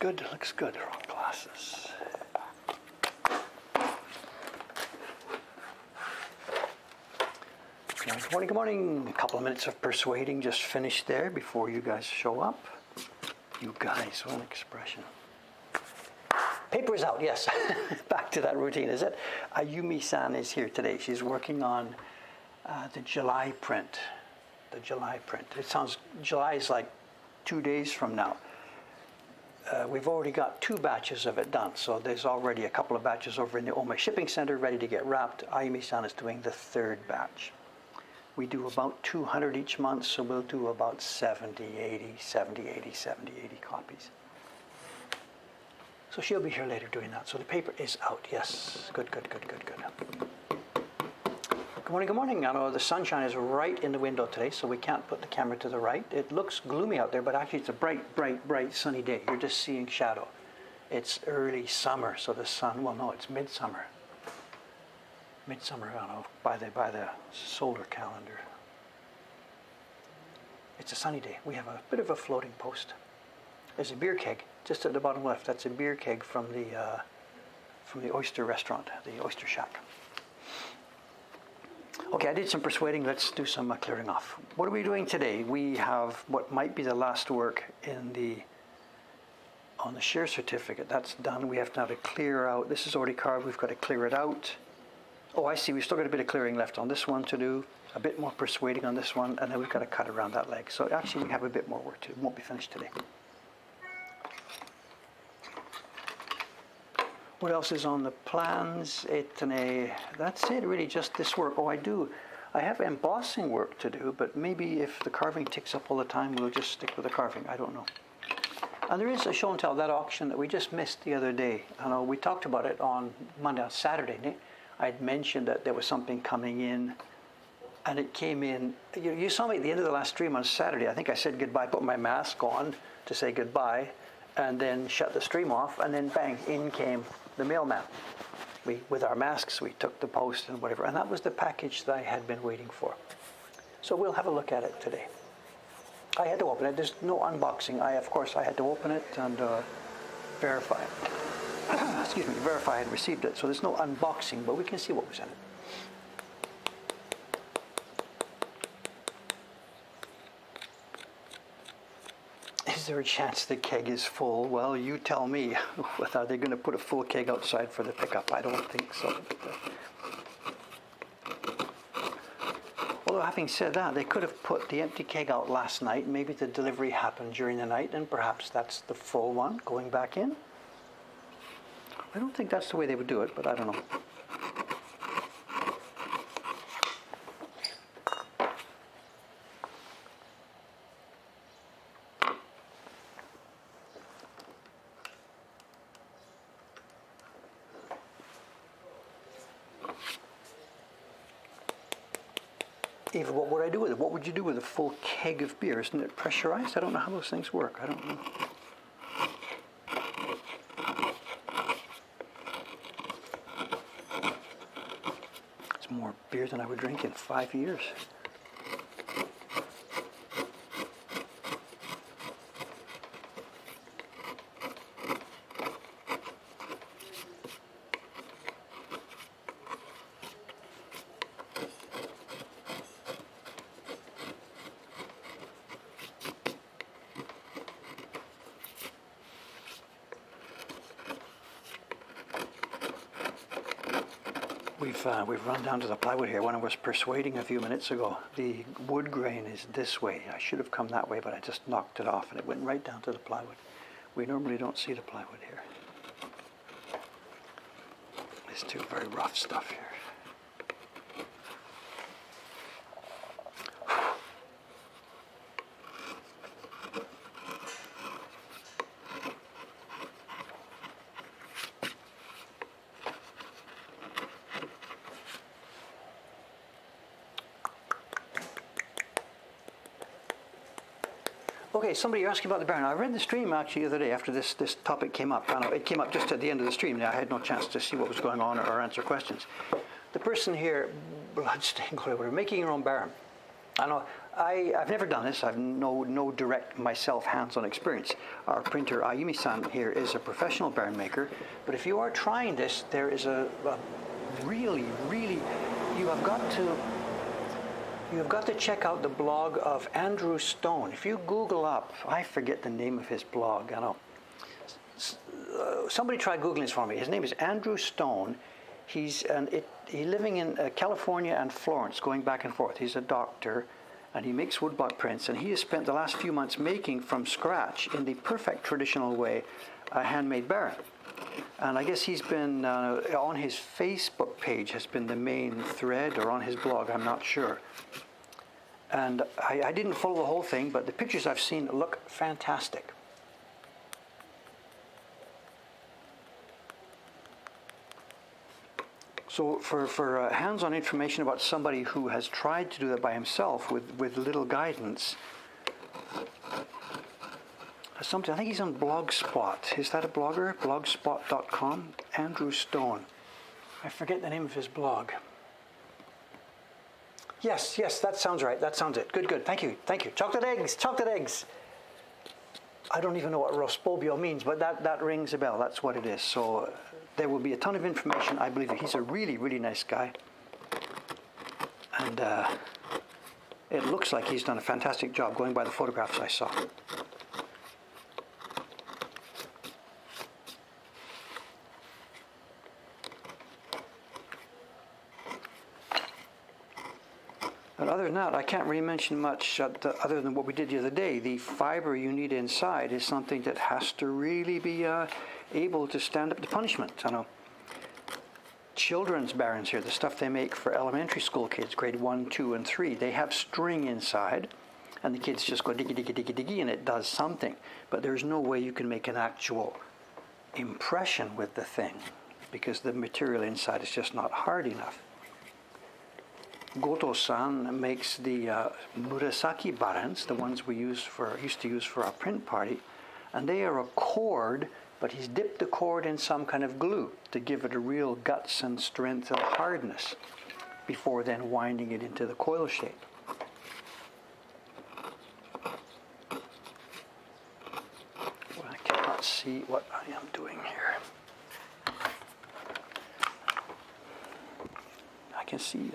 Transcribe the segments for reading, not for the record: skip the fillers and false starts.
good, looks good. Wrong glasses. Good morning, good morning. A couple of minutes of persuading just finished there before you guys show up. You guys, what an expression. Paper is out, yes. Back to that routine, is it? Ayumi-san is here today. She's working on the July print. The July print. It sounds, July is like 2 days from now. We've already got 2 batches of it done, so there's already a couple of batches over in the Ome Shipping Center ready to get wrapped. Ayumi-san is doing the 3rd batch. We do about 200 each month, so we'll do about 70, 80 copies. So she'll be here later doing that. So the paper is out, yes. Good. Good morning, good morning. I know the sunshine is right in the window today, so we can't put the camera to the right. It looks gloomy out there, but actually it's a bright sunny day. You're just seeing shadow. It's early summer, so the sun, well no, it's midsummer. Midsummer, I don't know, by the solar calendar. It's a sunny day. We have a bit of a floating post. There's a beer keg just at the bottom left. That's a beer keg from the oyster restaurant, the oyster shack. Okay, I did some persuading. Let's do some clearing off. What are we doing today? We have what might be the last work on the share certificate. That's done. We have to now to clear out. This is already carved. We've got to clear it out. Oh, I see. We've still got a bit of clearing left on this one to do, a bit more persuading on this one, and then we've got to cut around that leg. So actually we have a bit more work to do. It won't be finished today. What else is on the plans? That's it, really, just this work. Oh, I have embossing work to do, but maybe if the carving takes up all the time, we'll just stick with the carving. I don't know. And there is a show and tell, that auction that we just missed the other day. I know we talked about it on Saturday, Nick. I'd mentioned that there was something coming in, and it came in. You saw me at the end of the last stream on Saturday. I think I said goodbye, put my mask on to say goodbye, and then shut the stream off, and then bang, in came the mailman. With our masks, we took the post and whatever, and that was the package that I had been waiting for. So we'll have a look at it today. I had to open it. There's no unboxing. Of course, I had to open it and verify it. Excuse me, verify I had received it. So there's no unboxing, but we can see what was in it. Is there a chance the keg is full? Well, you tell me. Are they going to put a full keg outside for the pickup? I don't think so. Although having said that, they could have put the empty keg out last night. Maybe the delivery happened during the night, and perhaps that's the full one going back in. I don't think that's the way they would do it, but I don't know. Eva, what would I do with it? What would you do with a full keg of beer? Isn't it pressurized? I don't know how those things work. I don't know. It's more beer than I would drink in 5 years. We've run down to the plywood here. When I was persuading a few minutes ago, the wood grain is this way. I should have come that way, but I just knocked it off and it went right down to the plywood. We normally don't see the plywood here. It's too very rough stuff here. Okay, somebody asked about the Baron. I read the stream actually the other day after this topic came up. I know it came up just at the end of the stream. I had no chance to see what was going on or answer questions. The person here, bloodstained glory, making your own Baron. I know I've never done this. I've no direct myself hands-on experience. Our printer Ayumi-san here is a professional barn maker, but if you are trying this, there is a really you have got to check out the blog of Andrew Stone. If you Google up, I forget the name of his blog. I know. Somebody try Googling this for me. His name is Andrew Stone. He's living in California and Florence, going back and forth. He's a doctor, and he makes woodblock prints. And he has spent the last few months making from scratch, in the perfect traditional way, a handmade baron. And I guess he's been on his Facebook page has been the main thread, or on his blog, I'm not sure. And I didn't follow the whole thing, but the pictures I've seen look fantastic. So for hands-on information about somebody who has tried to do that by himself with little guidance, I think he's on Blogspot. Is that a blogger? Blogspot.com? Andrew Stone. I forget the name of his blog. Yes, that sounds right. That sounds it. Good. Thank you. Chocolate eggs. I don't even know what Rospobio means, but that rings a bell. That's what it is. So there will be a ton of information. I believe he's a really nice guy. And it looks like he's done a fantastic job going by the photographs I saw. And other than that, I can't really mention much other than what we did the other day. The fiber you need inside is something that has to really be able to stand up to punishment. I know children's barons here, the stuff they make for elementary school kids, grade 1, 2, and 3, they have string inside, and the kids just go diggy, and it does something. But there's no way you can make an actual impression with the thing, because the material inside is just not hard enough. Goto-san makes the Murasaki barons, the ones we used to use for our print party, and they are a cord, but he's dipped the cord in some kind of glue to give it a real guts and strength and hardness before then winding it into the coil shape. Well, I cannot see what I am doing here. I can see.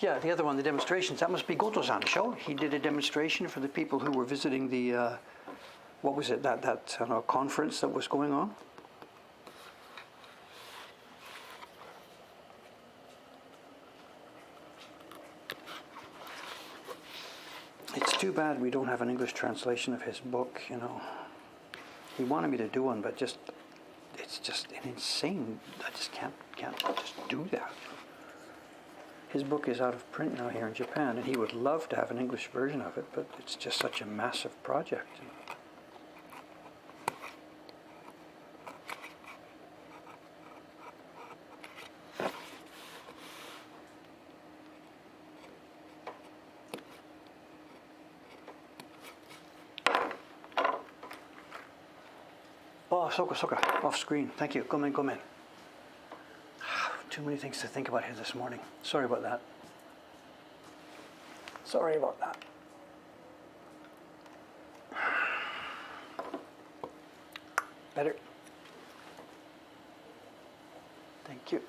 Yeah, the other one, the demonstrations, that must be Goto-san's show. He did a demonstration for the people who were visiting the, what was it, that conference that was going on? It's too bad we don't have an English translation of his book, He wanted me to do one, but it's just an insane, I just can't just do that. His book is out of print now here in Japan, and he would love to have an English version of it, but it's just such a massive project. Oh, soka, off screen. Thank you. Gomen. Too many things to think about here this morning. Sorry about that. Better. Thank you.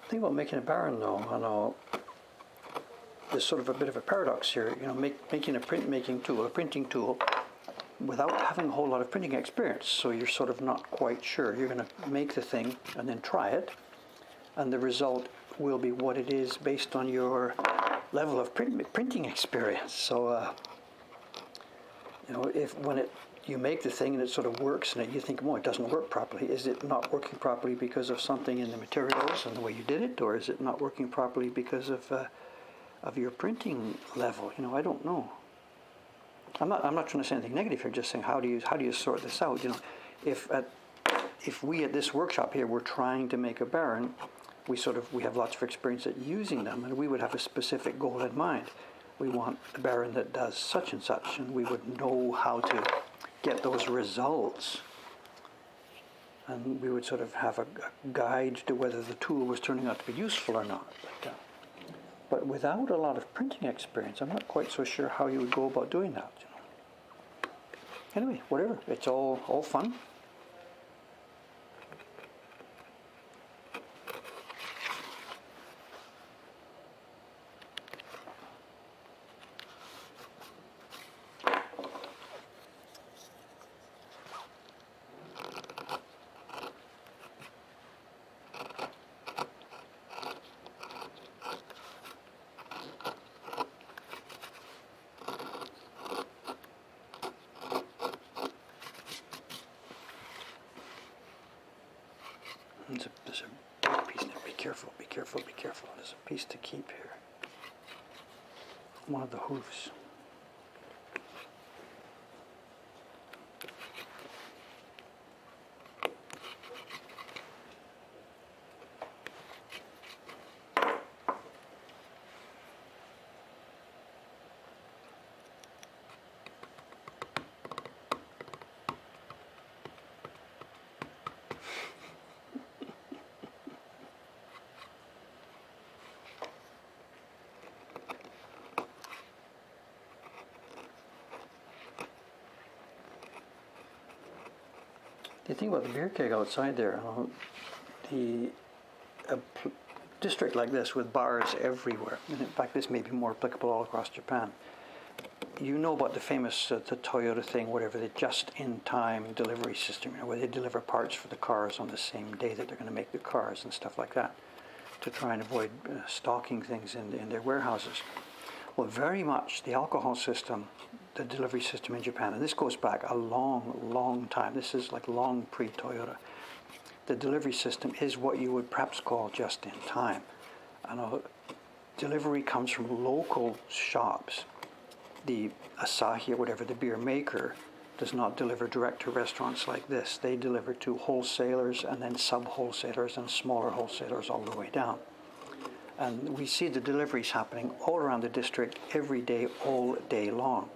The thing about making a barren, though, I know there's sort of a bit of a paradox here. You know, making a printmaking tool, a printing tool, without having a whole lot of printing experience. So you're sort of not quite sure. You're going to make the thing and then try it, and the result will be what it is based on your level of printing experience. So, you know, if when you make the thing and it sort of works and you think, oh, it doesn't work properly. Is it not working properly because of something in the materials and the way you did it, or is it not working properly because of your printing level? You know, I don't know. I'm not trying to say anything negative here. Just saying how do you sort this out? You know, if we at this workshop here were trying to make a barren, we have lots of experience at using them, and we would have a specific goal in mind. We want a barren that does such and such, and we would know how to get those results. And we would sort of have a guide to whether the tool was turning out to be useful or not. But without a lot of printing experience, I'm not quite so sure how you would go about doing that. You know. Anyway, whatever. It's all fun. There's a big piece there. Be careful, be careful, be careful. There's a piece to keep here. One of the hoofs. The thing about the beer keg outside there, a district like this with bars everywhere, and in fact this may be more applicable all across Japan. You know about the famous the Toyota thing, whatever, the just-in-time delivery system, you know, where they deliver parts for the cars on the same day that they're going to make the cars and stuff like that, to try and avoid stocking things in their warehouses. Well, very much the alcohol system, the delivery system in Japan, and this goes back a long time. This is like long pre-Toyota. The delivery system is what you would perhaps call just in time. I know delivery comes from local shops. The Asahi or whatever, the beer maker, does not deliver direct to restaurants like this. They deliver to wholesalers and then sub-wholesalers and smaller wholesalers all the way down. And we see the deliveries happening all around the district every day, all day long.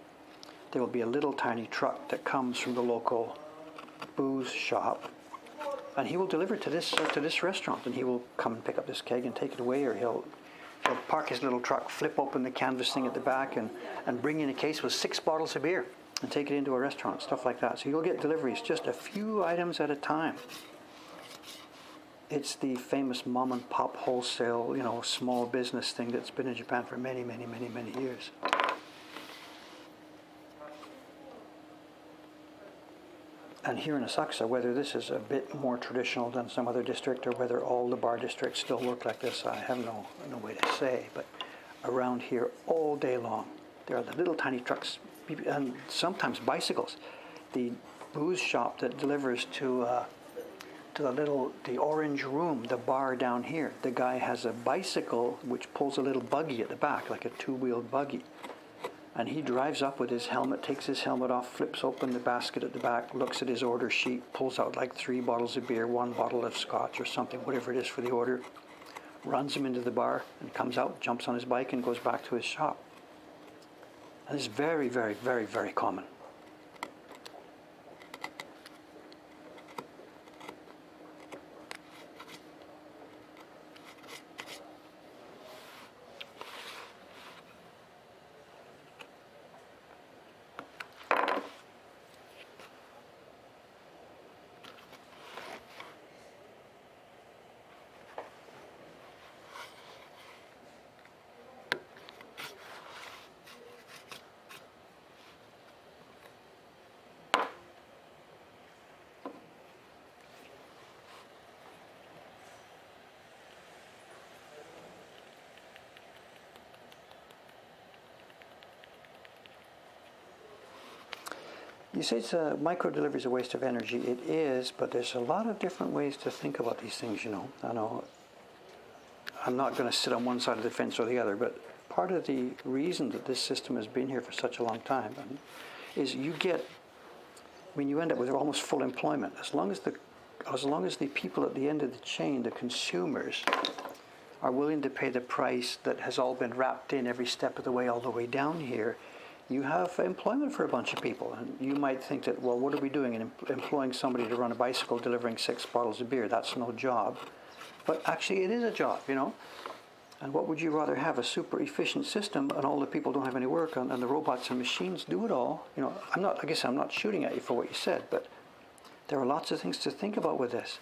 There will be a little tiny truck that comes from the local booze shop, and he will deliver to this restaurant, and he will come and pick up this keg and take it away, or he'll park his little truck, flip open the canvas thing at the back, and bring in a case with 6 bottles of beer and take it into a restaurant, stuff like that. So you'll get deliveries, just a few items at a time. It's the famous mom and pop wholesale, you know, small business thing that's been in Japan for many years. And here in Asakusa, whether this is a bit more traditional than some other district, or whether all the bar districts still work like this, I have no way to say. But around here, all day long, there are the little tiny trucks, and sometimes bicycles. The booze shop that delivers to the orange room, the bar down here, the guy has a bicycle which pulls a little buggy at the back, like a 2-wheeled buggy. And he drives up with his helmet, takes his helmet off, flips open the basket at the back, looks at his order sheet, pulls out like 3 bottles of beer, 1 bottle of scotch or something, whatever it is for the order, runs him into the bar and comes out, jumps on his bike and goes back to his shop. And it's very common. You say it's micro delivery is a waste of energy. It is, but there's a lot of different ways to think about these things. I know I'm not going to sit on one side of the fence or the other, but part of the reason that this system has been here for such a long time is you end up with almost full employment as long as the people at the end of the chain, the consumers, are willing to pay the price that has all been wrapped in every step of the way all the way down here. You have employment for a bunch of people, and you might think that, well, what are we doing in employing somebody to run a bicycle delivering 6 bottles of beer? That's no job. But actually it is a job, And what would you rather have, a super efficient system and all the people don't have any work and the robots and machines do it all? I'm not shooting at you for what you said, but there are lots of things to think about with this.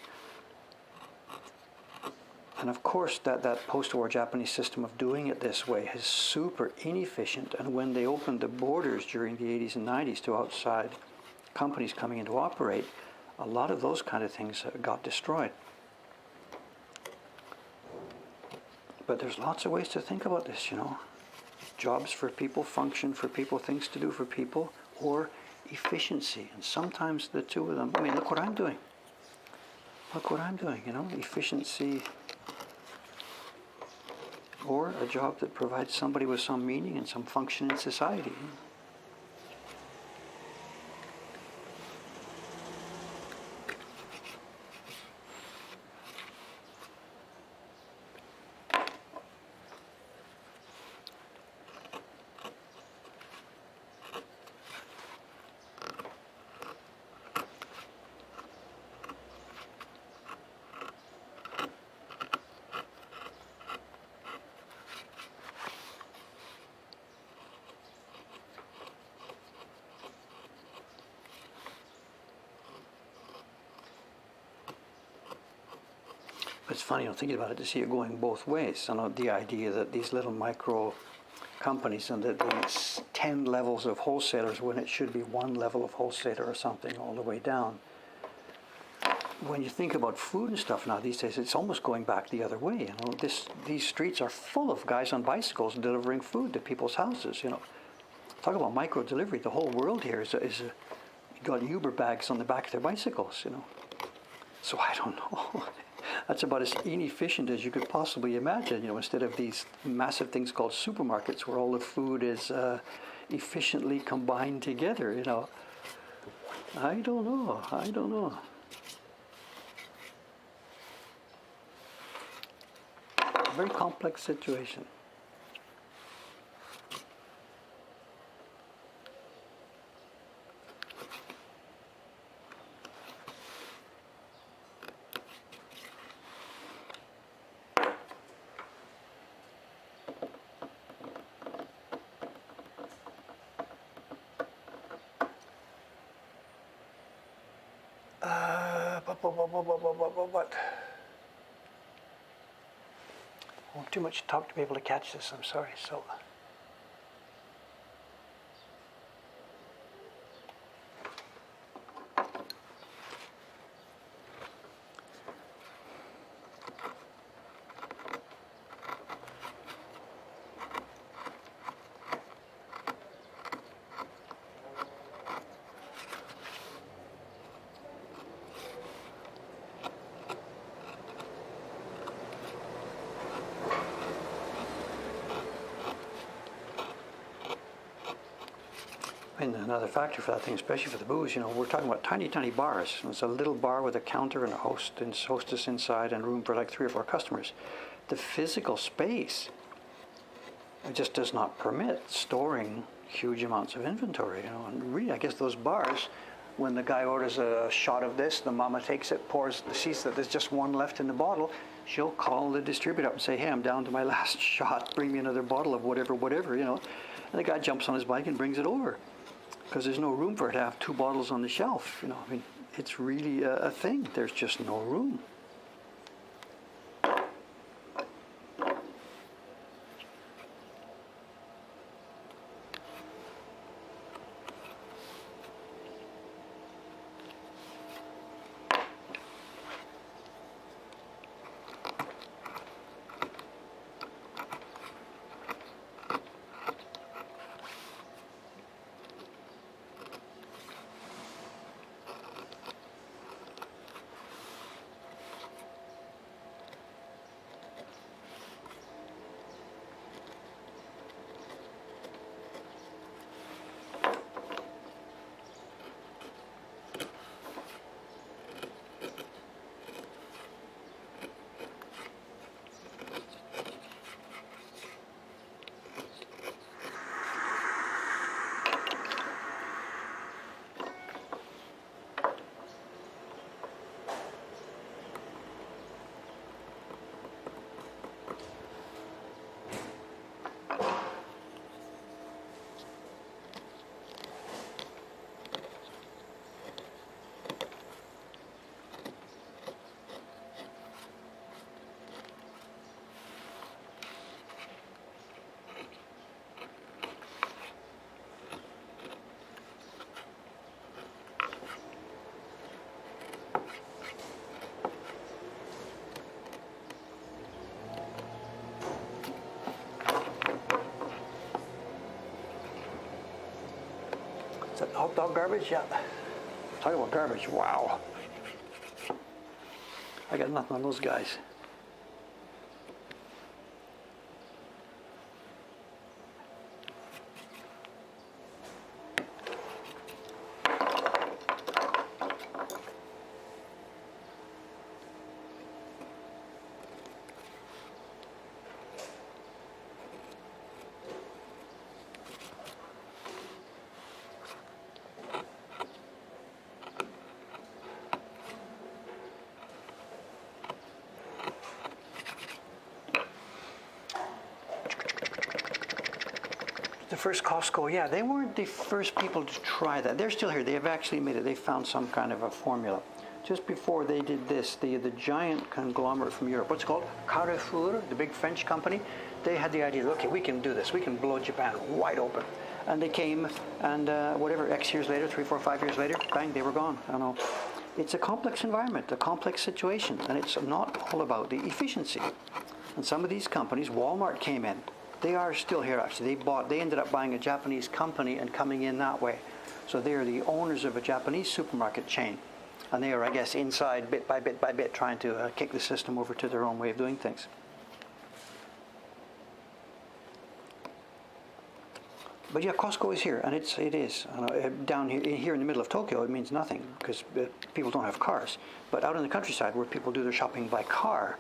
And of course, that post-war Japanese system of doing it this way is super inefficient. And when they opened the borders during the 80s and 90s to outside companies coming in to operate, a lot of those kind of things got destroyed. But there's lots of ways to think about this, Jobs for people, function for people, things to do for people, or efficiency. And sometimes the two of them, look what I'm doing. Efficiency, or a job that provides somebody with some meaning and some function in society. It's funny, thinking about it, to see it going both ways. The idea that these little micro companies and that these 10 levels of wholesalers when it should be one level of wholesaler or something all the way down. When you think about food and stuff now these days, it's almost going back the other way. These streets are full of guys on bicycles delivering food to people's houses. Talk about micro delivery. The whole world here is got Uber bags on the back of their bicycles. So I don't know. That's about as inefficient as you could possibly imagine, instead of these massive things called supermarkets where all the food is efficiently combined together, I don't know. A very complex situation. What? Oh, too much talk to be able to catch this, I'm sorry. So. And another factor for that thing, especially for the booze, we're talking about tiny, tiny bars. It's a little bar with a counter and a hostess inside and room for like 3 or 4 customers. The physical space, it just does not permit storing huge amounts of inventory, And really, I guess those bars, when the guy orders a shot of this, the mama takes it, sees that there's just one left in the bottle, she'll call the distributor up and say, hey, I'm down to my last shot, bring me another bottle of whatever, And the guy jumps on his bike and brings it over. Because there's no room for it to have 2 bottles on the shelf. It's really a thing. There's just no room. about dog garbage? Yeah. Talk about garbage. Wow. I got nothing on those guys. The first Costco, yeah, they weren't the first people to try that. They're still here. They have actually made it. They found some kind of a formula. Just before they did this, the giant conglomerate from Europe, what's it called? Carrefour, the big French company, they had the idea, okay, we can do this. We can blow Japan wide open. And they came, and whatever, X years later, 3, 4, 5 years later, bang, they were gone. I don't know. It's a complex environment, a complex situation, and it's not all about the efficiency. And some of these companies, Walmart came in. They are still here actually. They ended up buying a Japanese company and coming in that way. So they are the owners of a Japanese supermarket chain. And they are, I guess, inside bit by bit by bit trying to kick the system over to their own way of doing things. But yeah, Costco is here, and it is. Down here in the middle of Tokyo, it means nothing because people don't have cars. But out in the countryside where people do their shopping by car,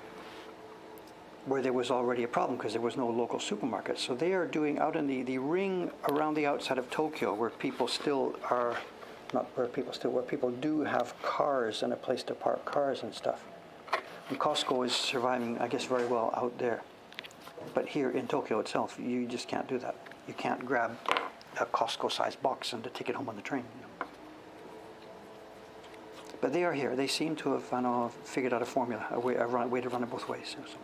where there was already a problem because there was no local supermarket. So they are doing out in the ring around the outside of Tokyo where people still are, not where people do have cars and a place to park cars and stuff. And Costco is surviving, I guess, very well out there. But here in Tokyo itself, you just can't do that. You can't grab a Costco-sized box and to take it home on the train. But they are here. They seem to have figured out a formula, a way to run it both ways. So.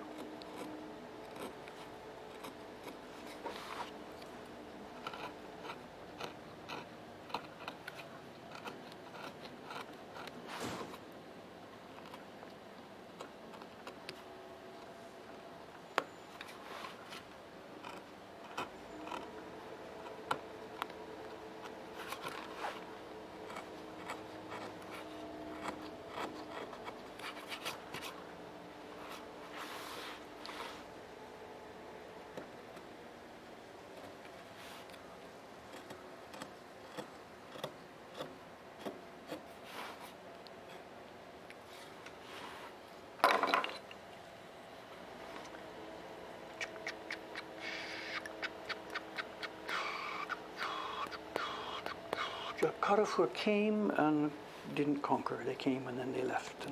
Carrefour came and didn't conquer. They came and then they left.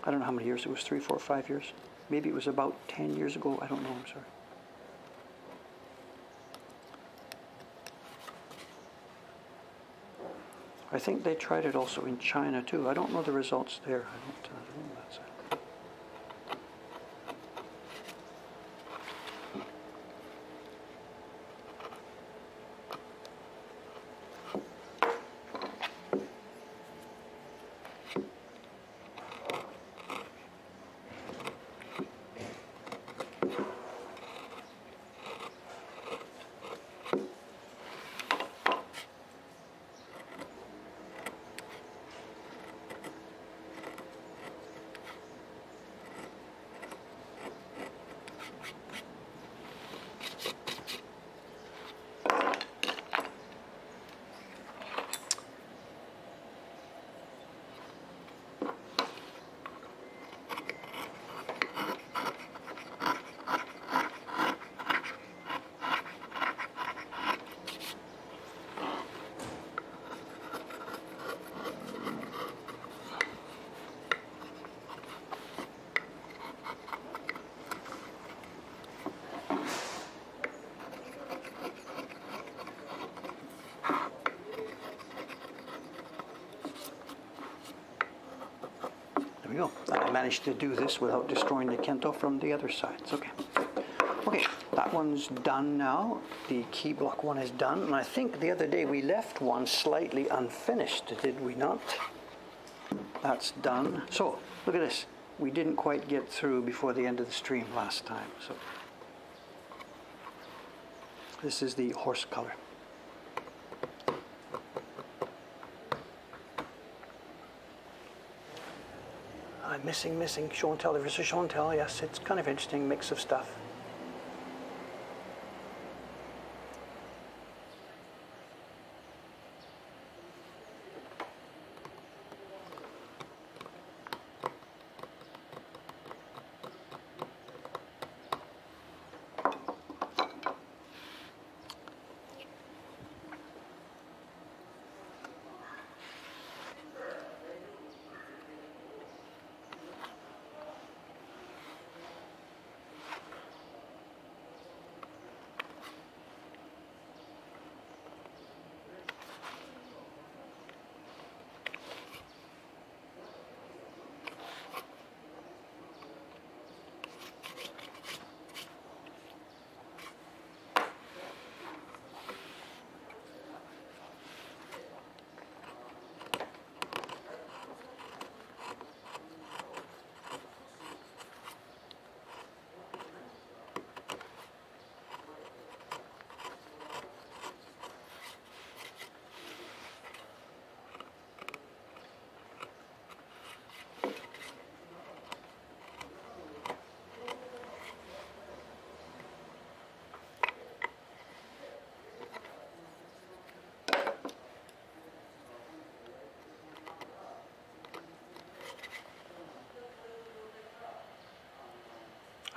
I don't know how many years. It was 3, 4, 5 years. Maybe it was about 10 years ago. I don't know. I'm sorry. I think they tried it also in China too. I don't know the results there. I don't know that side. There we go. I managed to do this without destroying the Kento from the other side. It's okay. Okay, that one's done now. The key block one is done. And I think the other day we left one slightly unfinished, did we not? That's done. So, look at this. We didn't quite get through before the end of the stream last time. So, this is the horse color. missing show and tell. There's a show and tell. Yes, it's kind of interesting mix of stuff.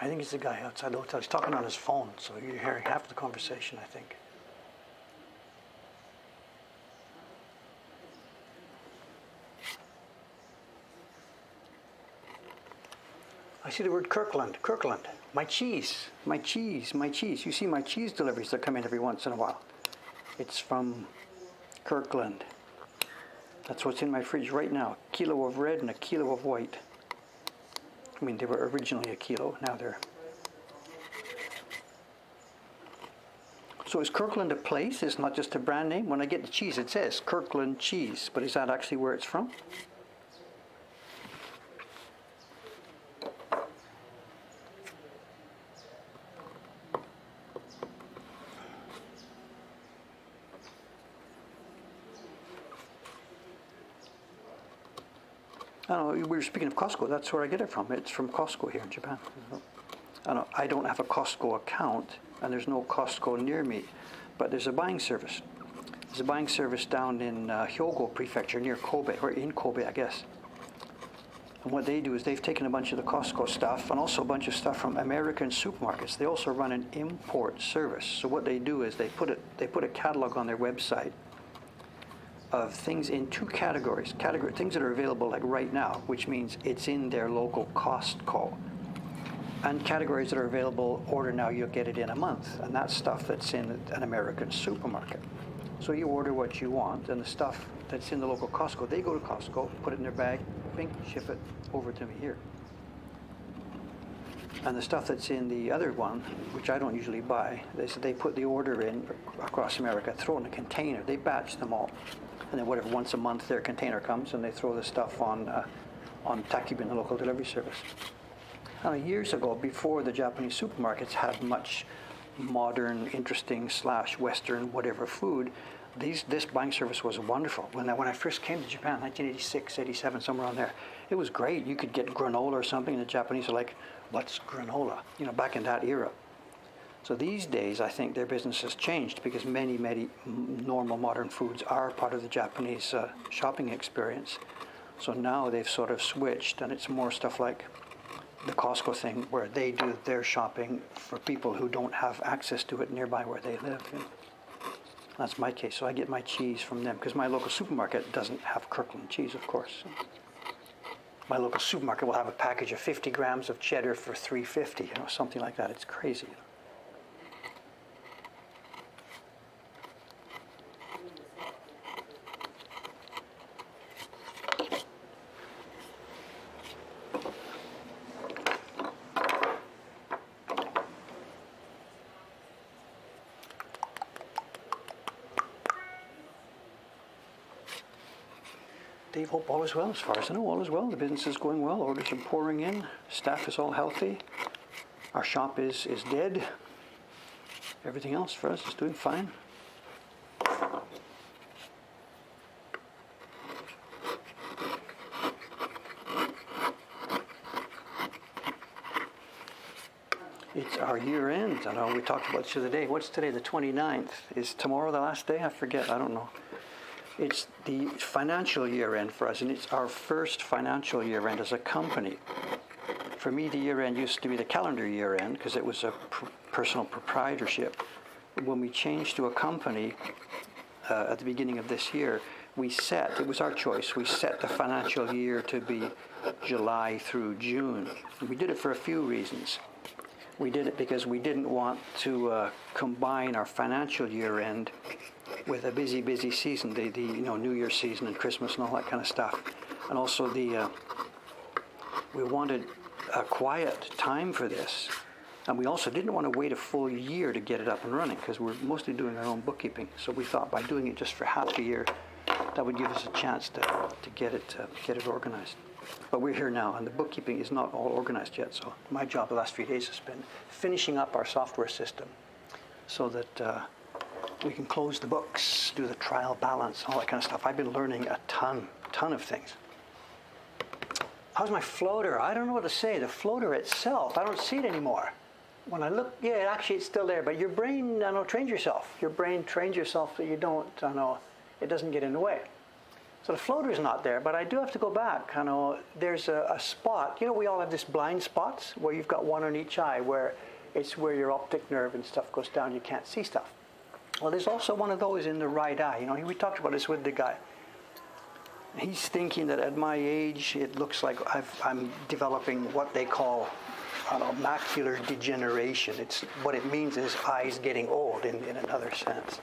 I think it's the guy outside the hotel. He's talking on his phone, so you're hearing half the conversation, I think. I see the word Kirkland. Kirkland. My cheese. My cheese. My cheese. You see my cheese deliveries that come in every once in a while. It's from Kirkland. That's what's in my fridge right now. A kilo of red and a kilo of white. I mean, they were originally a kilo. Now they're... So is Kirkland a place? It's not just a brand name? When I get the cheese, it says Kirkland cheese. But is that actually where it's from? I don't know, we were speaking of Costco. That's where I get it from. It's from Costco here in Japan. I don't have a Costco account, and there's no Costco near me, but there's a buying service. There's a buying service down in Hyogo Prefecture near Kobe, or in Kobe, I guess. And what they do is they've taken a bunch of the Costco stuff and also a bunch of stuff from American supermarkets. They also run an import service. So what they do is they put a catalog on their website of things in two categories. Things that are available like right now, which means it's in their local Costco. And categories that are available, order now, you'll get it in a month. And that's stuff that's in an American supermarket. So you order what you want, and the stuff that's in the local Costco, they go to Costco, put it in their bag, bing, ship it over to me here. And the stuff that's in the other one, which I don't usually buy, they put the order in across America, throw it in a container, they batch them all. And then whatever, once a month their container comes and they throw the stuff on Takibin, the local delivery service. Now, years ago, before the Japanese supermarkets had much modern, interesting / Western, whatever food, this buying service was wonderful. When I first came to Japan, 1986, 87, somewhere on there, it was great. You could get granola or something, and the Japanese are like, what's granola? You know, back in that era. So these days, I think their business has changed because many normal modern foods are part of the Japanese shopping experience. So now they've sort of switched, and it's more stuff like the Costco thing, where they do their shopping for people who don't have access to it nearby where they live. You know. That's my case. So I get my cheese from them because my local supermarket doesn't have Kirkland cheese, of course. My local supermarket will have a package of 50 grams of cheddar for $3.50, you know, something like that. It's crazy. Dave, hope all is well. As far as I know, all is well. The business is going well. Orders are pouring in. Staff is all healthy. Our shop is dead. Everything else for us is doing fine. It's our year end. I know we talked about this the other day. What's today? The 29th. Is tomorrow the last day? I forget. I don't know. It's the financial year end for us, and it's our first financial year end as a company. For me, the year end used to be the calendar year end because it was a personal proprietorship. When we changed to a company at the beginning of this year, it was our choice, we set the financial year to be July through June. And we did it for a few reasons. We did it because we didn't want to combine our financial year end with a busy season, the New Year's season and Christmas and all that kind of stuff. And also we wanted a quiet time for this. And we also didn't want to wait a full year to get it up and running because we're mostly doing our own bookkeeping. So we thought by doing it just for half a year, that would give us a chance to get it organized. But we're here now, and the bookkeeping is not all organized yet. So my job the last few days has been finishing up our software system so that we can close the books, do the trial balance, all that kind of stuff. I've been learning a ton of things. How's my floater? I don't know what to say. The floater itself, I don't see it anymore. When I look, yeah, actually it's still there, but your brain, trains yourself. Your brain trains yourself that you don't, it doesn't get in the way. So the floater's not there, but I do have to go back. There's a spot. We all have this blind spots where you've got one on each eye, where it's where your optic nerve and stuff goes down. You can't see stuff. Well, there's also one of those in the right eye. We talked about this with the guy. He's thinking that at my age, it looks like I'm developing what they call macular degeneration. What it means is eyes getting old in another sense.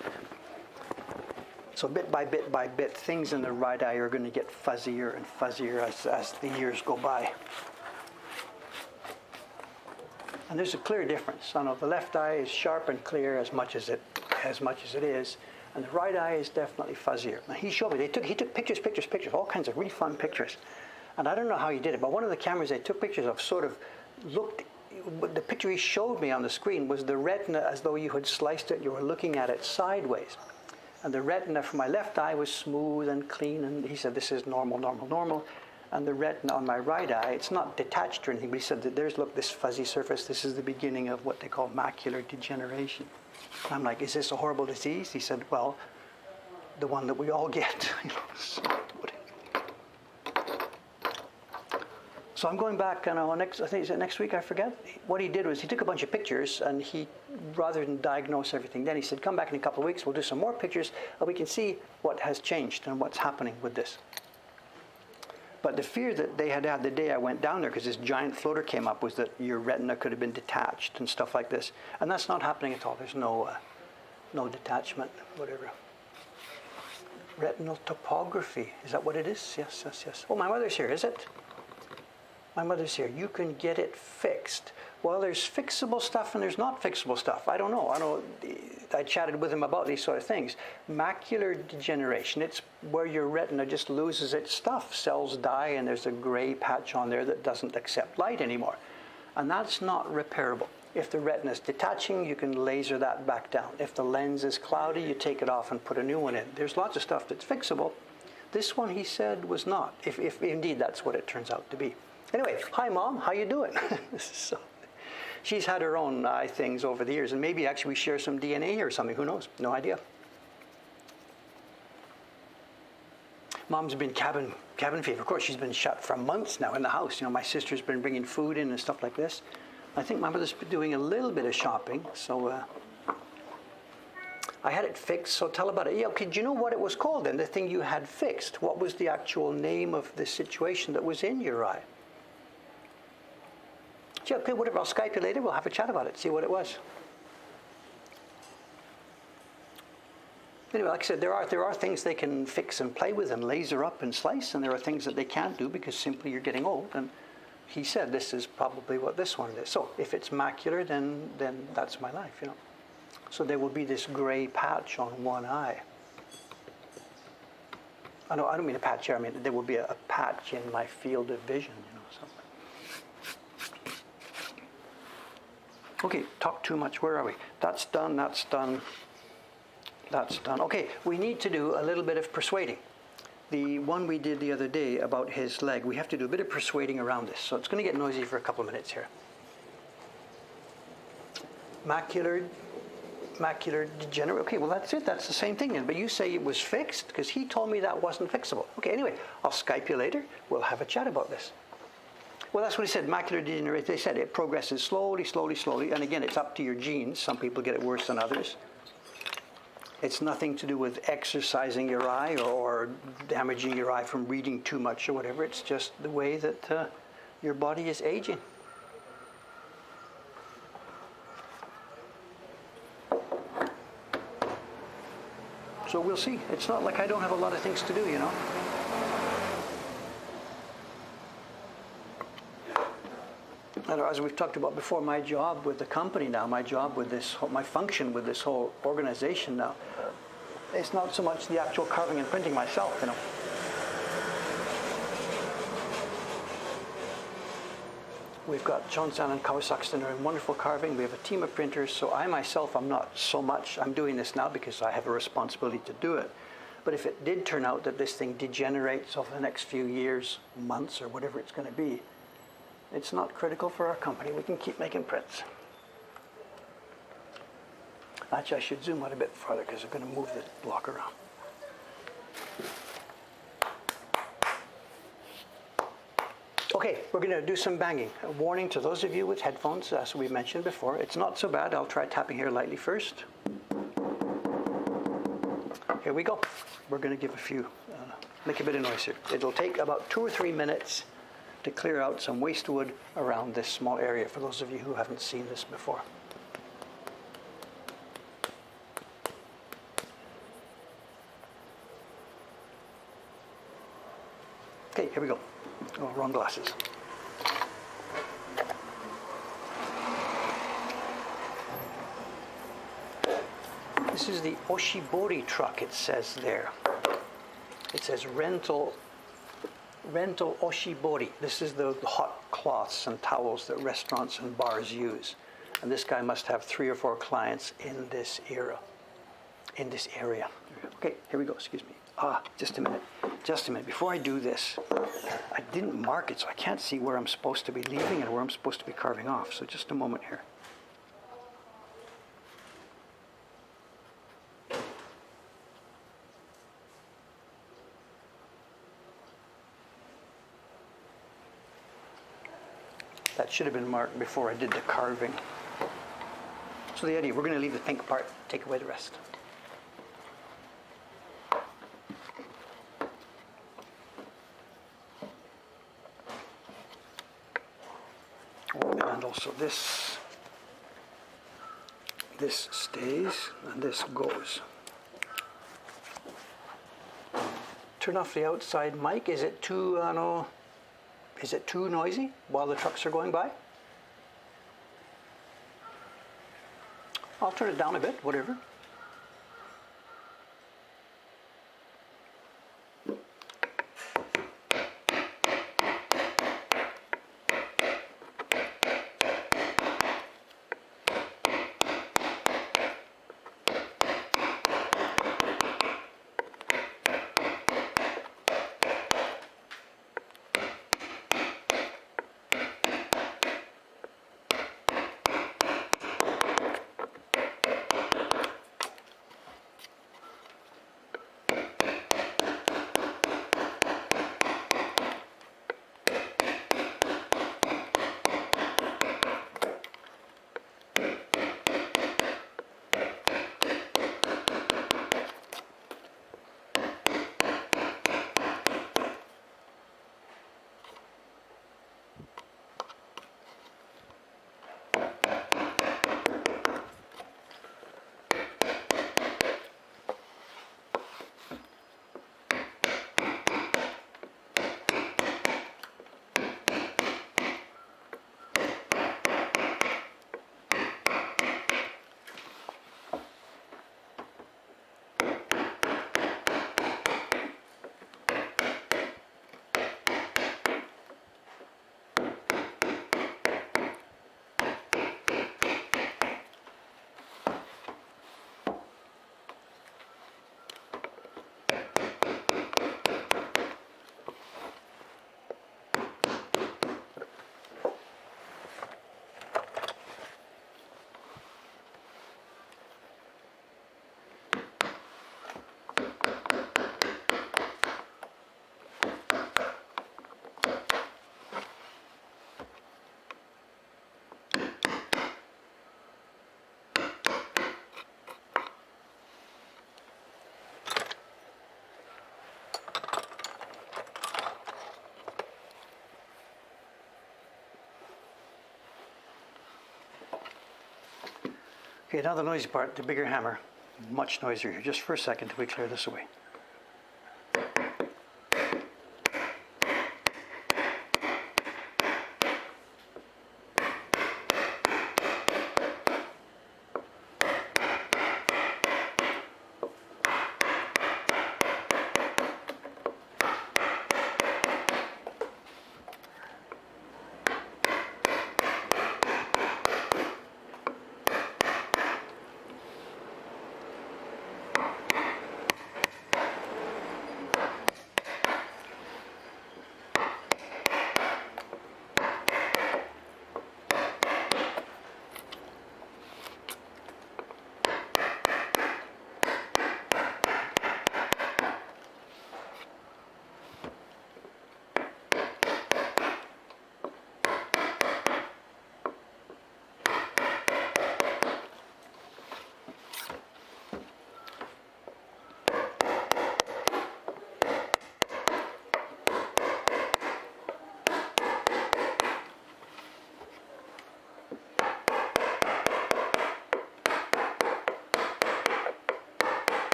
So bit by bit, things in the right eye are going to get fuzzier and fuzzier as the years go by. And there's a clear difference. The left eye is sharp and clear as much as it is, and the right eye is definitely fuzzier. Now he showed me, he took pictures, all kinds of really fun pictures. And I don't know how he did it, but one of the cameras they took pictures of sort of looked, the picture he showed me on the screen was the retina as though you had sliced it, you were looking at it sideways. And the retina for my left eye was smooth and clean, and he said, this is normal. And the retina on my right eye, it's not detached or anything, but he said that look, this fuzzy surface, this is the beginning of what they call macular degeneration. And I'm like, is this a horrible disease? He said, well, the one that we all get. So I'm going back, I think it's next week, I forget. What he did was he took a bunch of pictures, and rather than diagnose everything then, he said, come back in a couple of weeks, we'll do some more pictures, and we can see what has changed and what's happening with this. But the fear that they had the day I went down there, because this giant floater came up, was that your retina could have been detached and stuff like this. And that's not happening at all. There's no detachment, whatever. Retinal topography, is that what it is? Yes. Oh, my mother's here, is it? My mother's here. You can get it fixed. Well, there's fixable stuff and there's not fixable stuff. I don't know. I chatted with him about these sort of things. Macular degeneration, it's where your retina just loses its stuff. Cells die and there's a gray patch on there that doesn't accept light anymore. And that's not repairable. If the retina is detaching, you can laser that back down. If the lens is cloudy, you take it off and put a new one in. There's lots of stuff that's fixable. This one, he said, was not, if indeed that's what it turns out to be. Anyway, hi Mom, how you doing? She's had her own eye things over the years, and maybe actually we share some DNA here or something, who knows? No idea. Mom's been cabin fever. Of course, she's been shut for months now in the house. My sister's been bringing food in and stuff like this. I think my mother's been doing a little bit of shopping, so I had it fixed, so tell about it. Yeah, okay, do you know what it was called then, the thing you had fixed? What was the actual name of the situation that was in your eye? Yeah, okay, whatever, I'll Skype you later, we'll have a chat about it, see what it was. Anyway, like I said, there are things they can fix and play with and laser up and slice, and there are things that they can't do because simply you're getting old. And he said this is probably what this one is. So if it's macular, then that's my life, So there will be this gray patch on one eye. I don't mean a patch here, I mean there will be a patch in my field of vision, something. Okay, talk too much, where are we? That's done. Okay, we need to do a little bit of persuading. The one we did the other day about his leg, we have to do a bit of persuading around this. So it's going to get noisy for a couple of minutes here. macular degeneration. Okay, well that's it. That's the same thing. But you say it was fixed because he told me that wasn't fixable. Okay, anyway, I'll Skype you later. We'll have a chat about this. Well, that's what he said. Macular degeneration. They said it progresses slowly, slowly, slowly. And again, it's up to your genes. Some people get it worse than others. It's nothing to do with exercising your eye or damaging your eye from reading too much or whatever. It's just the way that your body is aging. So we'll see. It's not like I don't have a lot of things to do, you know. And as we've talked about before, my job with the company now, my function with this whole organization now, it's not so much the actual carving and printing myself, you know. We've got Johnson and Kawasaki's are in wonderful carving. We have a team of printers. So I myself, I'm not so much. I'm doing this now because I have a responsibility to do it. But if it did turn out that this thing degenerates over the next few years, months, or whatever it's going to be, it's not critical for our company. We can keep making prints. Actually, I should zoom out a bit farther because I'm going to move the block around. Okay, we're going to do some banging. A warning to those of you with headphones, as we mentioned before. It's not so bad. I'll try tapping here lightly first. Here we go. We're going to give make a bit of noise here. It'll take about 2 or 3 minutes to clear out some waste wood around this small area, for those of you who haven't seen this before. Okay, here we go. Oh, wrong glasses. This is the Oshibori truck, it says there. It says rental Oshibori. This is the hot cloths and towels that restaurants and bars use. And this guy must have 3 or 4 clients in this area. Okay, here we go, excuse me. Just a minute. Before I do this, I didn't mark it, so I can't see where I'm supposed to be leaving and where I'm supposed to be carving off. So just a moment here. That should have been marked before I did the carving. So the idea, we're going to leave the pink part, take away the rest. And also this stays and this goes. Turn off the outside mic. Is it too noisy while the trucks are going by? I'll turn it down a bit, whatever. Okay, now the noisy part, the bigger hammer. Much noisier here. Just for a second till we clear this away.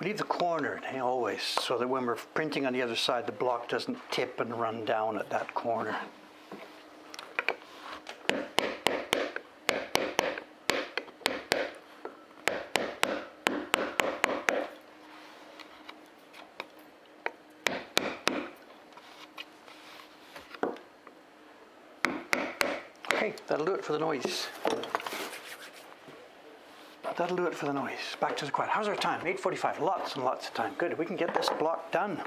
Leave the corner always, so that when we're printing on the other side, the block doesn't tip and run down at that corner. Okay, that'll do it for the noise. That'll do it for the noise. Back to the quiet. How's our time? 8:45. Lots and lots of time. Good. We can get this block done.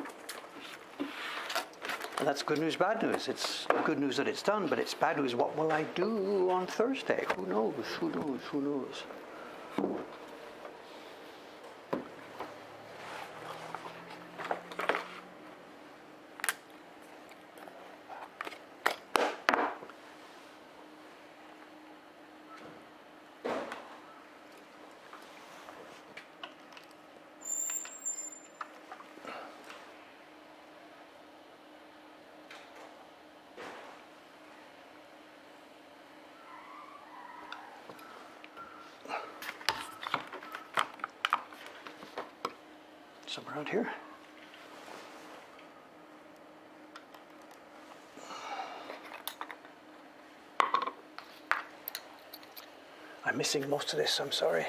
And that's good news, bad news. It's good news that it's done, but it's bad news. What will I do on Thursday? Who knows? Who knows? Who knows? Somewhere around here. I'm missing most of this, I'm sorry.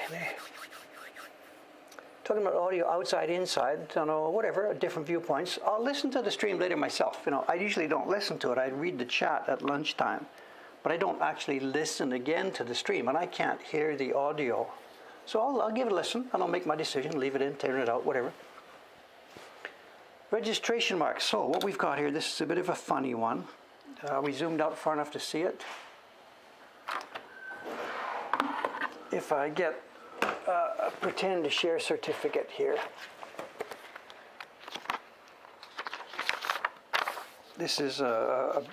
Talking about audio outside, inside, I don't know, whatever, different viewpoints. I'll listen to the stream later myself. I usually don't listen to it. I read the chat at lunchtime, but I don't actually listen again to the stream, and I can't hear the audio. So I'll give it a listen, and I'll make my decision, leave it in, turn it out, whatever. Registration marks. So what we've got here, this is a bit of a funny one. We zoomed out far enough to see it. If I get a pretend to share certificate here. This is a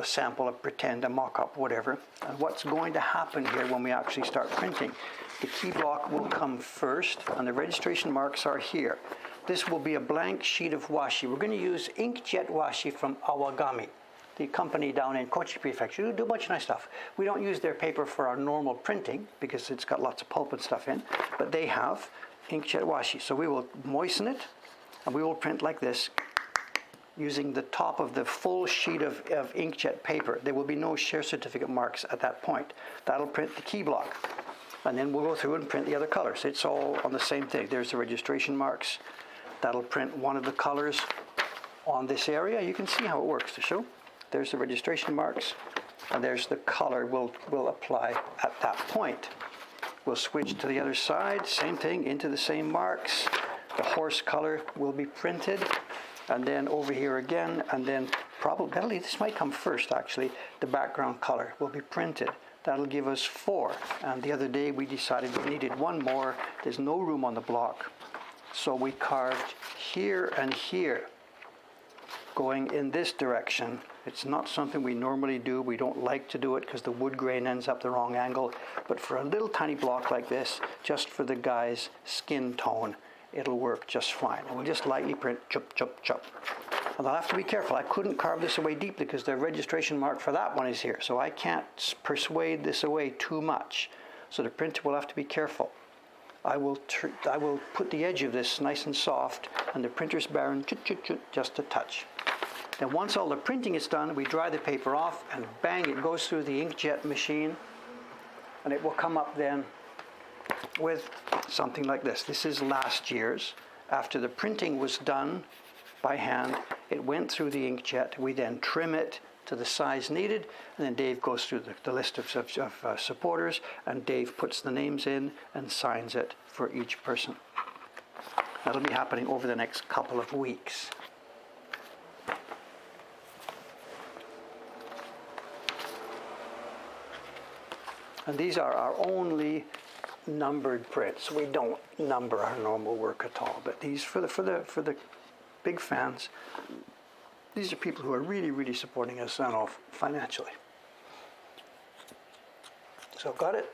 sample, a pretend, a mock-up, whatever. And what's going to happen here when we actually start printing? The key block will come first, and the registration marks are here. This will be a blank sheet of washi. We're going to use inkjet washi from Awagami, the company down in Kochi Prefecture. They do a bunch of nice stuff. We don't use their paper for our normal printing because it's got lots of pulp and stuff in, but they have inkjet washi. So we will moisten it, and we will print like this using the top of the full sheet of inkjet paper. There will be no share certificate marks at that point. That'll print the key block. And then we'll go through and print the other colors. It's all on the same thing. There's the registration marks. That'll print one of the colors on this area. You can see how it works to show. There's the registration marks, and there's the color we'll apply at that point. We'll switch to the other side, same thing, into the same marks. The horse color will be printed, and then over here again, and then probably, this might come first actually, the background color will be printed. That'll give us 4. And the other day we decided we needed 1 more. There's no room on the block. So we carved here and here, going in this direction. It's not something we normally do. We don't like to do it because the wood grain ends up the wrong angle. But for a little tiny block like this, just for the guy's skin tone, it'll work just fine. And we'll just lightly print chup, chup, chup. And I'll have to be careful. I couldn't carve this away deeply because the registration mark for that one is here. So I can't persuade this away too much. So the printer will have to be careful. I will put the edge of this nice and soft, and the printer's barren, just a touch. Then once all the printing is done, we dry the paper off, and bang, it goes through the inkjet machine, and it will come up then with something like this. This is last year's. After the printing was done by hand, it went through the inkjet. We then trim it to the size needed, and then Dave goes through the list of supporters, and Dave puts the names in and signs it for each person. That'll be happening over the next couple of weeks. And these are our only numbered prints. We don't number our normal work at all, but these for the big fans. These are people who are really, really supporting us financially. So got it?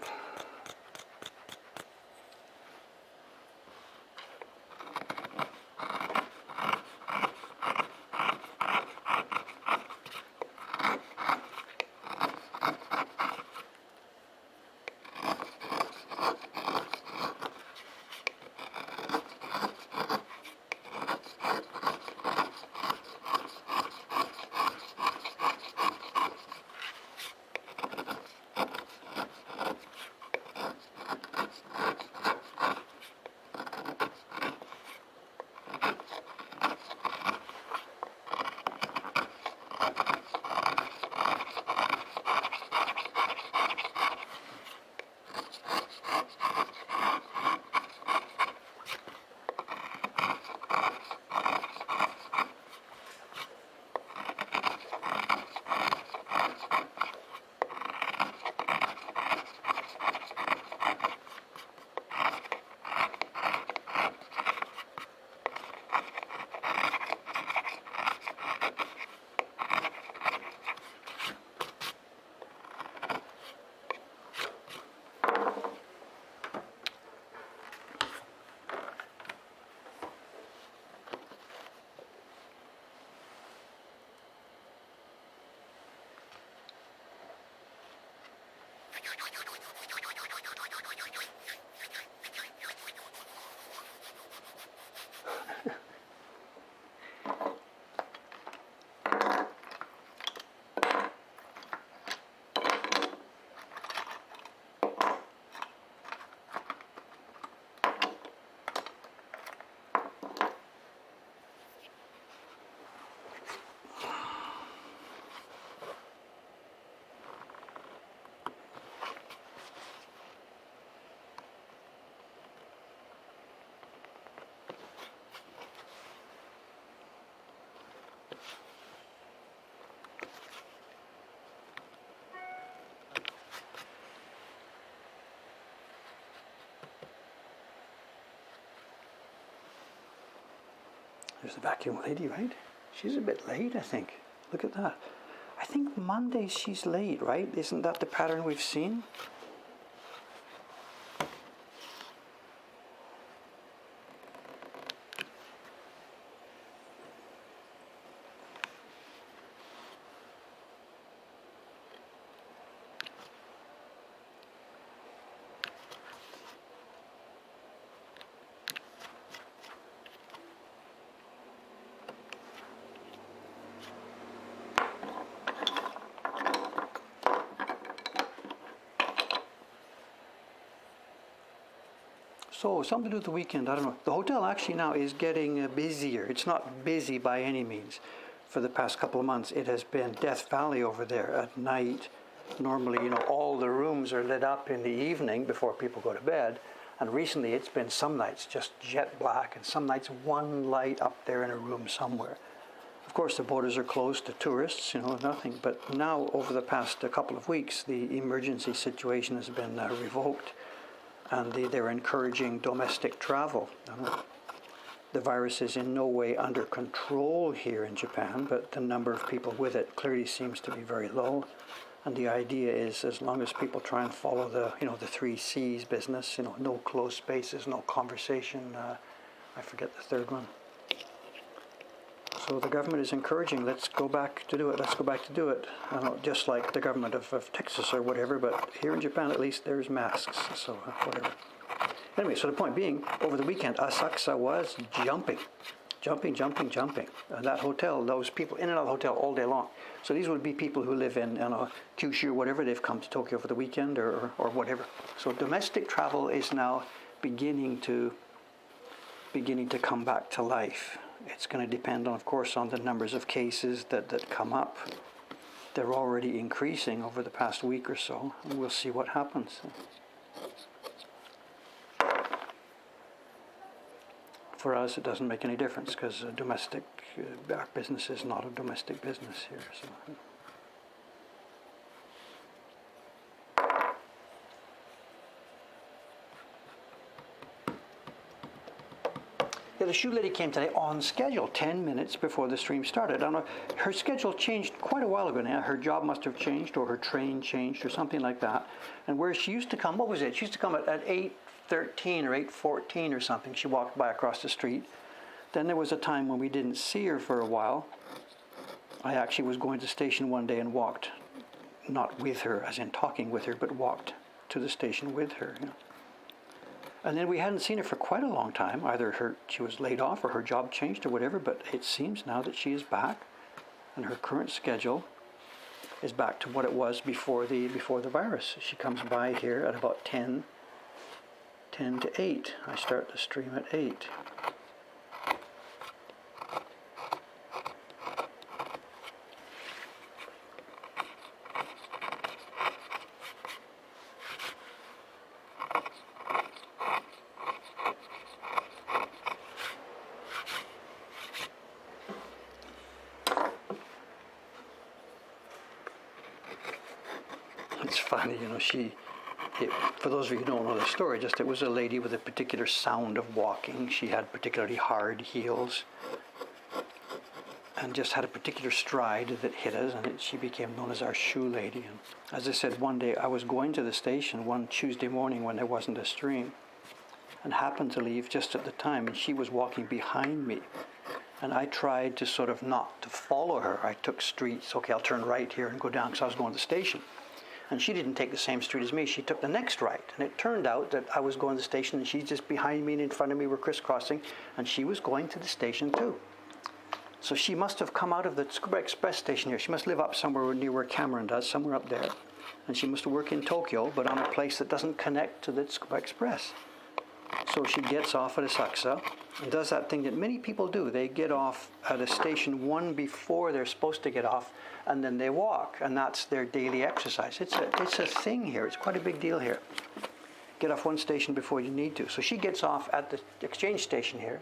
There's the vacuum lady, right? She's a bit late, I think. Look at that. I think Mondays she's late, right? Isn't that the pattern we've seen? So, something to do with the weekend, I don't know. The hotel actually now is getting busier. It's not busy by any means. For the past couple of months, it has been Death Valley over there at night. Normally, all the rooms are lit up in the evening before people go to bed. And recently, it's been some nights just jet black, and some nights one light up there in a room somewhere. Of course, the borders are closed to tourists, nothing. But now, over the past couple of weeks, the emergency situation has been revoked. And they're encouraging domestic travel. The virus is in no way under control here in Japan, but the number of people with it clearly seems to be very low. And the idea is, as long as people try and follow the 3 C's business, no closed spaces, no conversation, I forget the third one. So the government is encouraging, let's go back to do it, let's go back to do it. Just like the government of Texas or whatever, but here in Japan at least there's masks, so whatever. Anyway, so the point being, over the weekend, Asakusa was jumping. And that hotel, those people in and out of the hotel all day long. So these would be people who live in Kyushu or whatever, they've come to Tokyo for the weekend or whatever. So domestic travel is now beginning to come back to life. It's going to depend, of course, on the numbers of cases that come up. They're already increasing over the past week or so, and we'll see what happens. For us, it doesn't make any difference because our business is not a domestic business here. So. Yeah, the shoe lady came today on schedule, 10 minutes before the stream started. I don't know, her schedule changed quite a while ago now. Her job must have changed, or her train changed, or something like that. And where she used to come, what was it? She used to come at 8:13 or 8:14 or something. She walked by across the street. Then there was a time when we didn't see her for a while. I actually was going to the station one day and walked, not with her, as in talking with her, but walked to the station with her. And then we hadn't seen her for quite a long time. Either she was laid off or her job changed or whatever, but it seems now that she is back and her current schedule is back to what it was before the virus. She comes by here at about 10 to 8. I start the stream at 8. It's funny, for those of you who don't know the story, it was a lady with a particular sound of walking. She had particularly hard heels and just had a particular stride that hit us, and she became known as our shoe lady. And as I said, one day I was going to the station one Tuesday morning when there wasn't a stream and happened to leave just at the time, and she was walking behind me. And I tried to sort of not to follow her. I took streets, okay, I'll turn right here and go down because I was going to the station. And she didn't take the same street as me. She took the next right. And it turned out that I was going to the station and she's just behind me and in front of me. We're crisscrossing. And she was going to the station too. So she must have come out of the Tsukuba Express station here. She must live up somewhere near where Cameron does, somewhere up there. And she must work in Tokyo, but on a place that doesn't connect to the Tsukuba Express. So she gets off at Asakusa and does that thing that many people do. They get off at a station one before they're supposed to get off, and then they walk, and that's their daily exercise. It's a thing here. It's quite a big deal here. Get off one station before you need to. So she gets off at the exchange station here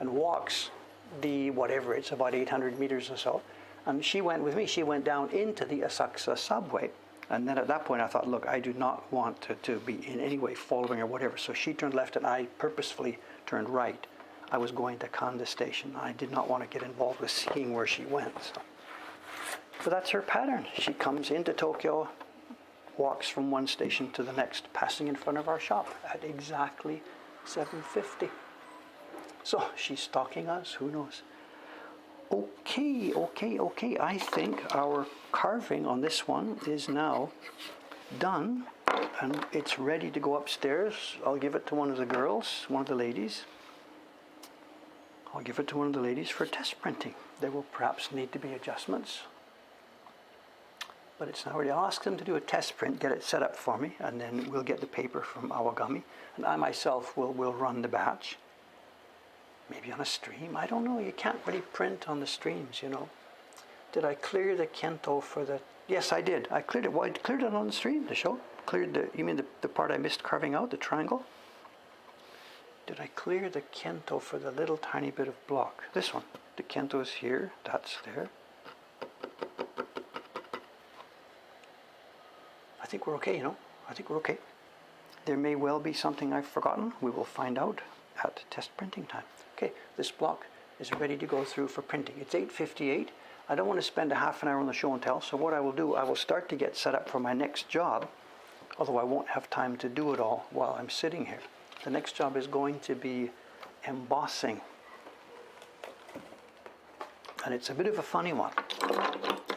and walks it's about 800 meters or so. And she went with me. She went down into the Asakusa subway. And then at that point I thought, look, I do not want to be in any way following or whatever. So she turned left and I purposefully turned right. I was going to Kanda station. I did not want to get involved with seeing where she went. But that's her pattern. She comes into Tokyo, walks from one station to the next, passing in front of our shop at exactly 7:50. So she's stalking us, who knows? Okay. I think our carving on this one is now done, and it's ready to go upstairs. I'll give it to one of the girls, one of the ladies. I'll give it to one of the ladies for test printing. There will perhaps need to be adjustments, but it's now ready. I'll ask them to do a test print, get it set up for me, and then we'll get the paper from Awagami, and I myself will run the batch. Maybe on a stream, I don't know. You can't really print on the streams, Did I clear the kento for the... Yes, I did. I cleared it. Well, I cleared it on the stream, the show. You mean the part I missed carving out, the triangle? Did I clear the kento for the little tiny bit of block? This one. The kento is here. That's there. I think we're okay, I think we're okay. There may well be something I've forgotten. We will find out at test printing time. okay, this block is ready to go through for printing. It's 8:58. I don't want to spend a half an hour on the show and tell, so what I will do, I will start to get set up for my next job, although I won't have time to do it all while I'm sitting here. The next job is going to be embossing. And it's a bit of a funny one.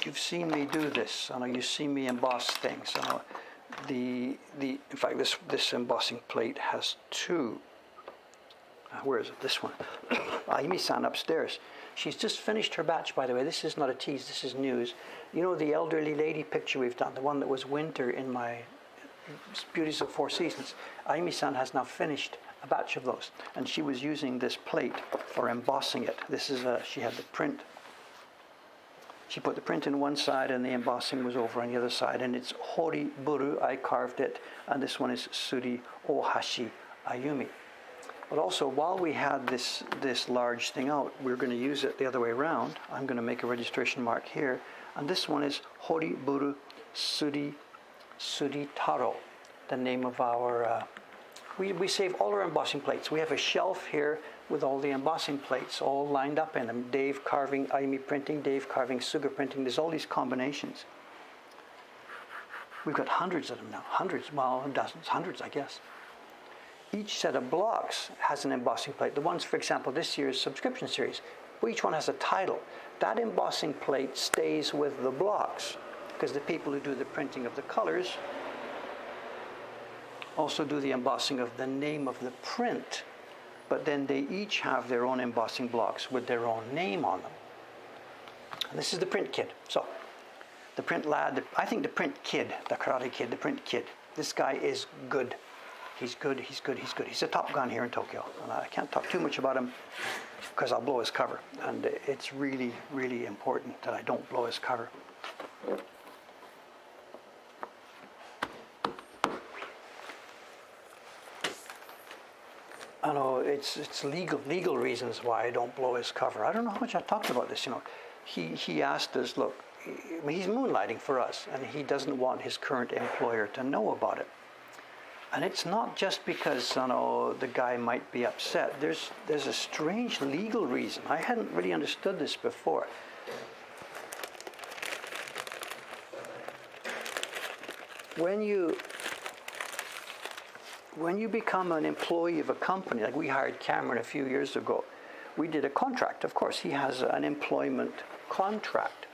You've seen me do this. I know you've seen me emboss things. I know in fact, this embossing plate has two. Where is it? This one. Aimi-san upstairs. She's just finished her batch, by the way. This is not a tease. This is news. You know the elderly lady picture we've done, the one that was winter in my Beauties of Four Seasons. Aimi-san has now finished a batch of those, and she was using this plate for embossing it. This is she had the print. She put the print in one side and the embossing was over on the other side, and it's Hori Buru, I carved it, and this one is Suri Ohashi Ayumi. But also, while we had this large thing out, we're going to use it the other way around. I'm going to make a registration mark here, and this one is Hori Buru Suri Taro, the name of our... We save all our embossing plates. We have a shelf here with all the embossing plates all lined up in them. Dave carving, Aimi printing, Dave carving, Suga printing. There's all these combinations. We've got hundreds of them now. Hundreds, well, dozens, hundreds, I guess. Each set of blocks has an embossing plate. The ones, for example, this year's subscription series, each one has a title. That embossing plate stays with the blocks because the people who do the printing of the colors also do the embossing of the name of the print, but then they each have their own embossing blocks with their own name on them. And this is the print kid. So, the print lad, I think the print kid, the karate kid, the print kid, this guy is good. He's good, he's good, he's good. He's a top gun here in Tokyo. And I can't talk too much about him because I'll blow his cover. And it's really, really important that I don't blow his cover. I know it's legal reasons why I don't blow his cover. I don't know how much I talked about this. He asked us, look, he's moonlighting for us, and he doesn't want his current employer to know about it. And it's not just because the guy might be upset. There's a strange legal reason. I hadn't really understood this before. When you become an employee of a company, like we hired Cameron a few years ago, we did a contract. Of course, he has an employment contract.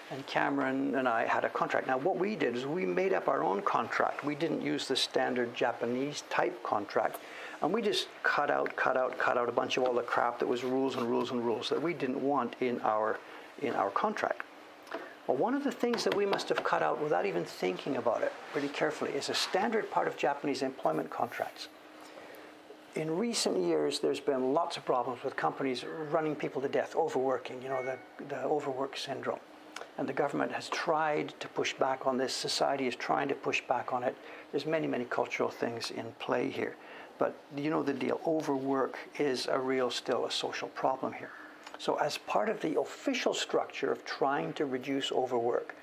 And Cameron and I had a contract. Now, what we did is we made up our own contract. We didn't use the standard Japanese type contract. And we just cut out a bunch of all the crap that was rules and rules and rules that we didn't want in our contract. Well, one of the things that we must have cut out without even thinking about it pretty carefully is a standard part of Japanese employment contracts. In recent years, there's been lots of problems with companies running people to death, overworking, the overwork syndrome. And the government has tried to push back on this. Society is trying to push back on it. There's many, many cultural things in play here. But you know the deal. Overwork is still a social problem here. So as part of the official structure of trying to reduce overwork,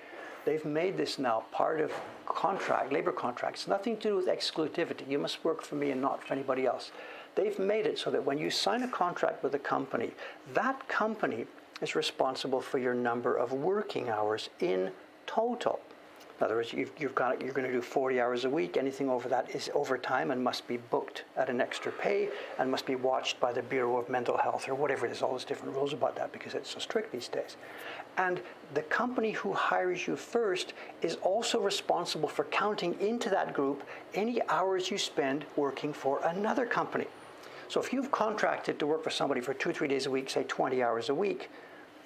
they've made this now part of labor contracts, nothing to do with exclusivity. You must work for me and not for anybody else. They've made it so that when you sign a contract with a company, that company is responsible for your number of working hours in total. In other words, you're going to do 40 hours a week. Anything over that is overtime and must be booked at an extra pay and must be watched by the Bureau of Mental Health or whatever it is. All those different rules about that because it's so strict these days. And the company who hires you first is also responsible for counting into that group any hours you spend working for another company. So if you've contracted to work for somebody for 2 or 3 days a week, say 20 hours a week,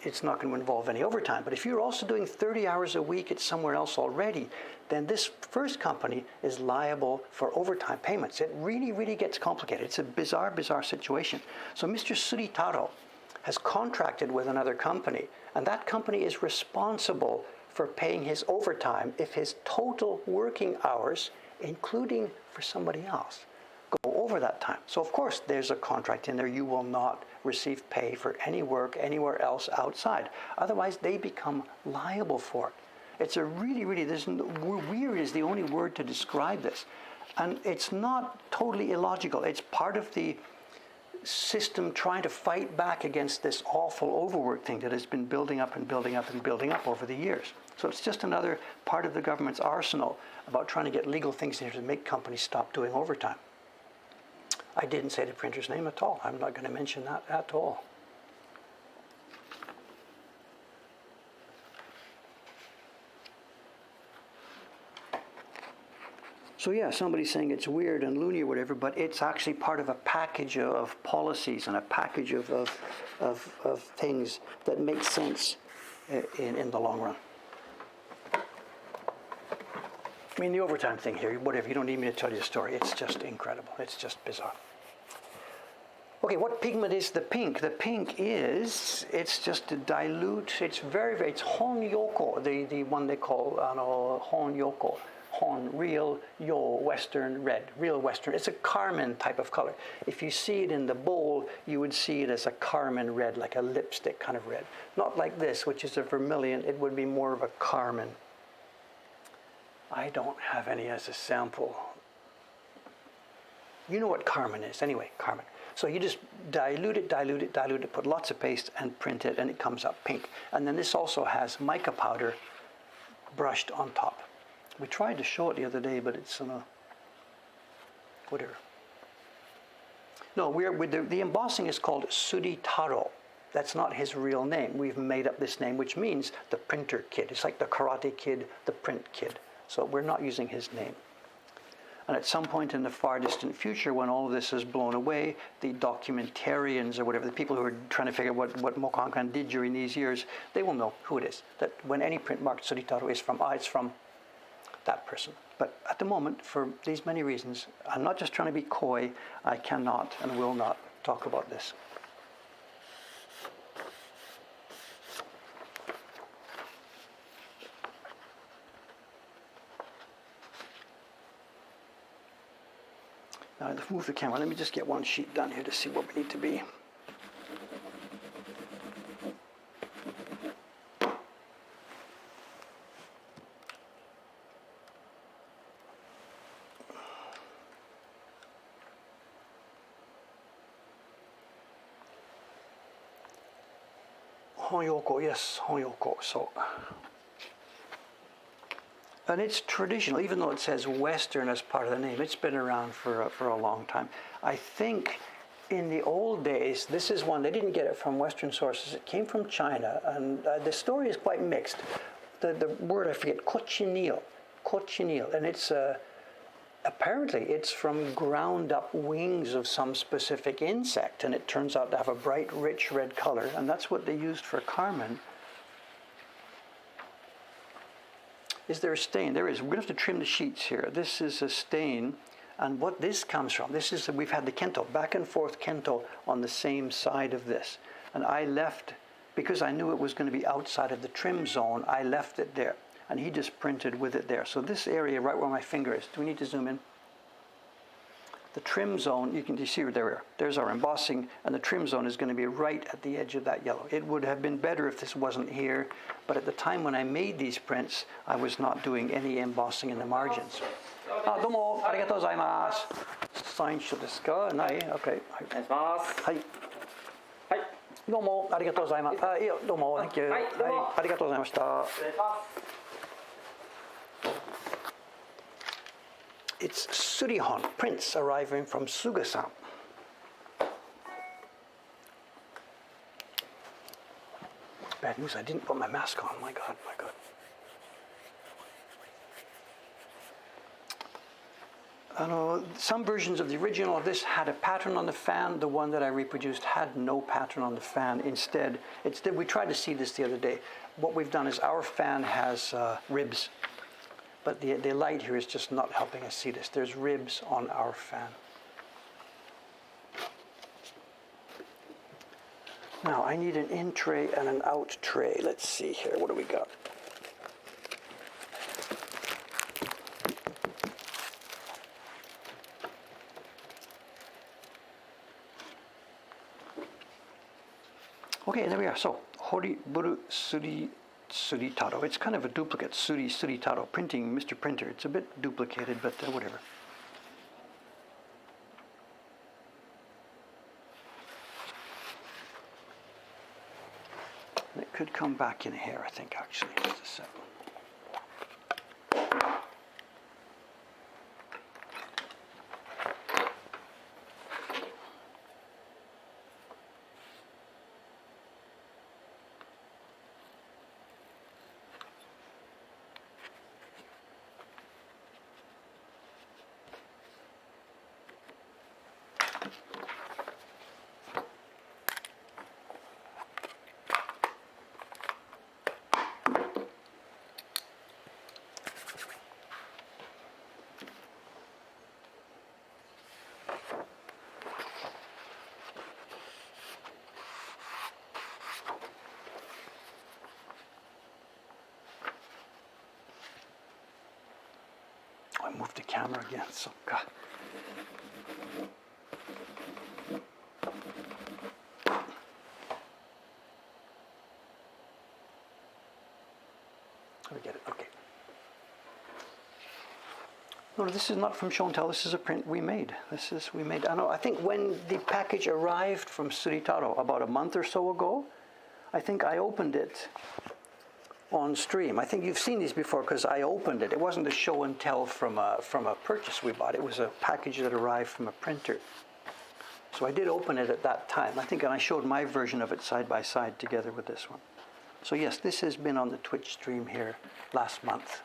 it's not going to involve any overtime. But if you're also doing 30 hours a week at somewhere else already, then this first company is liable for overtime payments. It really, really gets complicated. It's a bizarre, bizarre situation. So Mr. Suritaro has contracted with another company, and that company is responsible for paying his overtime if his total working hours, including for somebody else, go over that time. So of course there's a contract in there. You will not receive pay for any work anywhere else outside. Otherwise they become liable for it. It's a really, really, weird is the only word to describe this. And it's not totally illogical. It's part of the system trying to fight back against this awful overwork thing that has been building up and building up and building up over the years. So it's just another part of the government's arsenal about trying to get legal things in here to make companies stop doing overtime. I didn't say the printer's name at all. I'm not going to mention that at all. So yeah, somebody's saying it's weird and loony or whatever, but it's actually part of a package of policies and a package of things that make sense in the long run. I mean, the overtime thing here, whatever, you don't need me to tell you the story. It's just incredible. It's just bizarre. Okay, what pigment is the pink? The pink is, it's just a dilute, it's it's Hon-Yoko, the one they call, Hon-Yoko. Hon, real, Yo, Western red, real Western. It's a carmine type of color. If you see it in the bowl, you would see it as a carmine red, like a lipstick kind of red. Not like this, which is a vermilion. It would be more of a carmine. I don't have any as a sample. You know what carmine is. Anyway, carmine. So you just dilute it, put lots of paste and print it, and it comes up pink. And then this also has mica powder brushed on top. We tried to show it the other day, but it's whatever. No, the embossing is called Suritaro. That's not his real name. We've made up this name, which means the printer kid. It's like the Karate Kid, the print kid. So we're not using his name. And at some point in the far distant future, when all of this is blown away, the documentarians or whatever, the people who are trying to figure out what Mokankan did during these years, they will know who it is. That when any print marked Suritaro is from, it's from that person. But at the moment, for these many reasons, I'm not just trying to be coy, I cannot and will not talk about this. Now let's move the camera. Let me just get one sheet done here to see what we need to be. Hon-Yoko, yes, Hon-Yoko. So, and it's traditional, even though it says Western as part of the name. It's been around for a long time. I think in the old days, this is one, they didn't get it from Western sources. It came from China, and the story is quite mixed. The word, I forget, cochineal, and it's apparently it's from ground up wings of some specific insect, and it turns out to have a bright, rich red color, and that's what they used for carmine. Is there a stain? There is. We're going to have to trim the sheets here. This is a stain, and what this comes from, we've had the kento, back and forth kento on the same side of this, and I left, because I knew it was going to be outside of the trim zone, I left it there. And he just printed with it there. So this area right where my finger is, do we need to zoom in? The trim zone, you see there, there's our embossing, and the trim zone is going to be right at the edge of that yellow. It would have been better if this wasn't here, but at the time when I made these prints, I was not doing any embossing in the margins. Ah, domo, arigatou gozaimasu. Sign desu ka? Nai? Okay. Hai. Hai. Domo, arigatou gozaimasu. Domo, thank you. Hai, arigatou gozaimashita. It's Surihon, Prince arriving from Sugasan. Bad news, I didn't put my mask on. My God, my God. Some versions of the original of this had a pattern on the fan. The one that I reproduced had no pattern on the fan. Instead, we tried to see this the other day. What we've done is our fan has ribs. But the light here is just not helping us see this. There's ribs on our fan. Now I need an in tray and an out tray. Let's see here. What do we got? Okay, there we are. So, Horiburu Suritaro. It's kind of a duplicate. Suritaro. Printing, Mr. Printer. It's a bit duplicated, but whatever. could come back in here, I think, actually. Just a second. I moved the camera again, so God. I get it, okay. No, this is not from Show and Tell, this is a print we made. I know, I think when the package arrived from Suritaro about a month or so ago, I think I opened it on stream. I think you've seen these before because I opened it. It wasn't a show and tell from a purchase we bought. It was a package that arrived from a printer. So I did open it at that time. I think and I showed my version of it side by side together with this one. So yes, this has been on the Twitch stream here last month.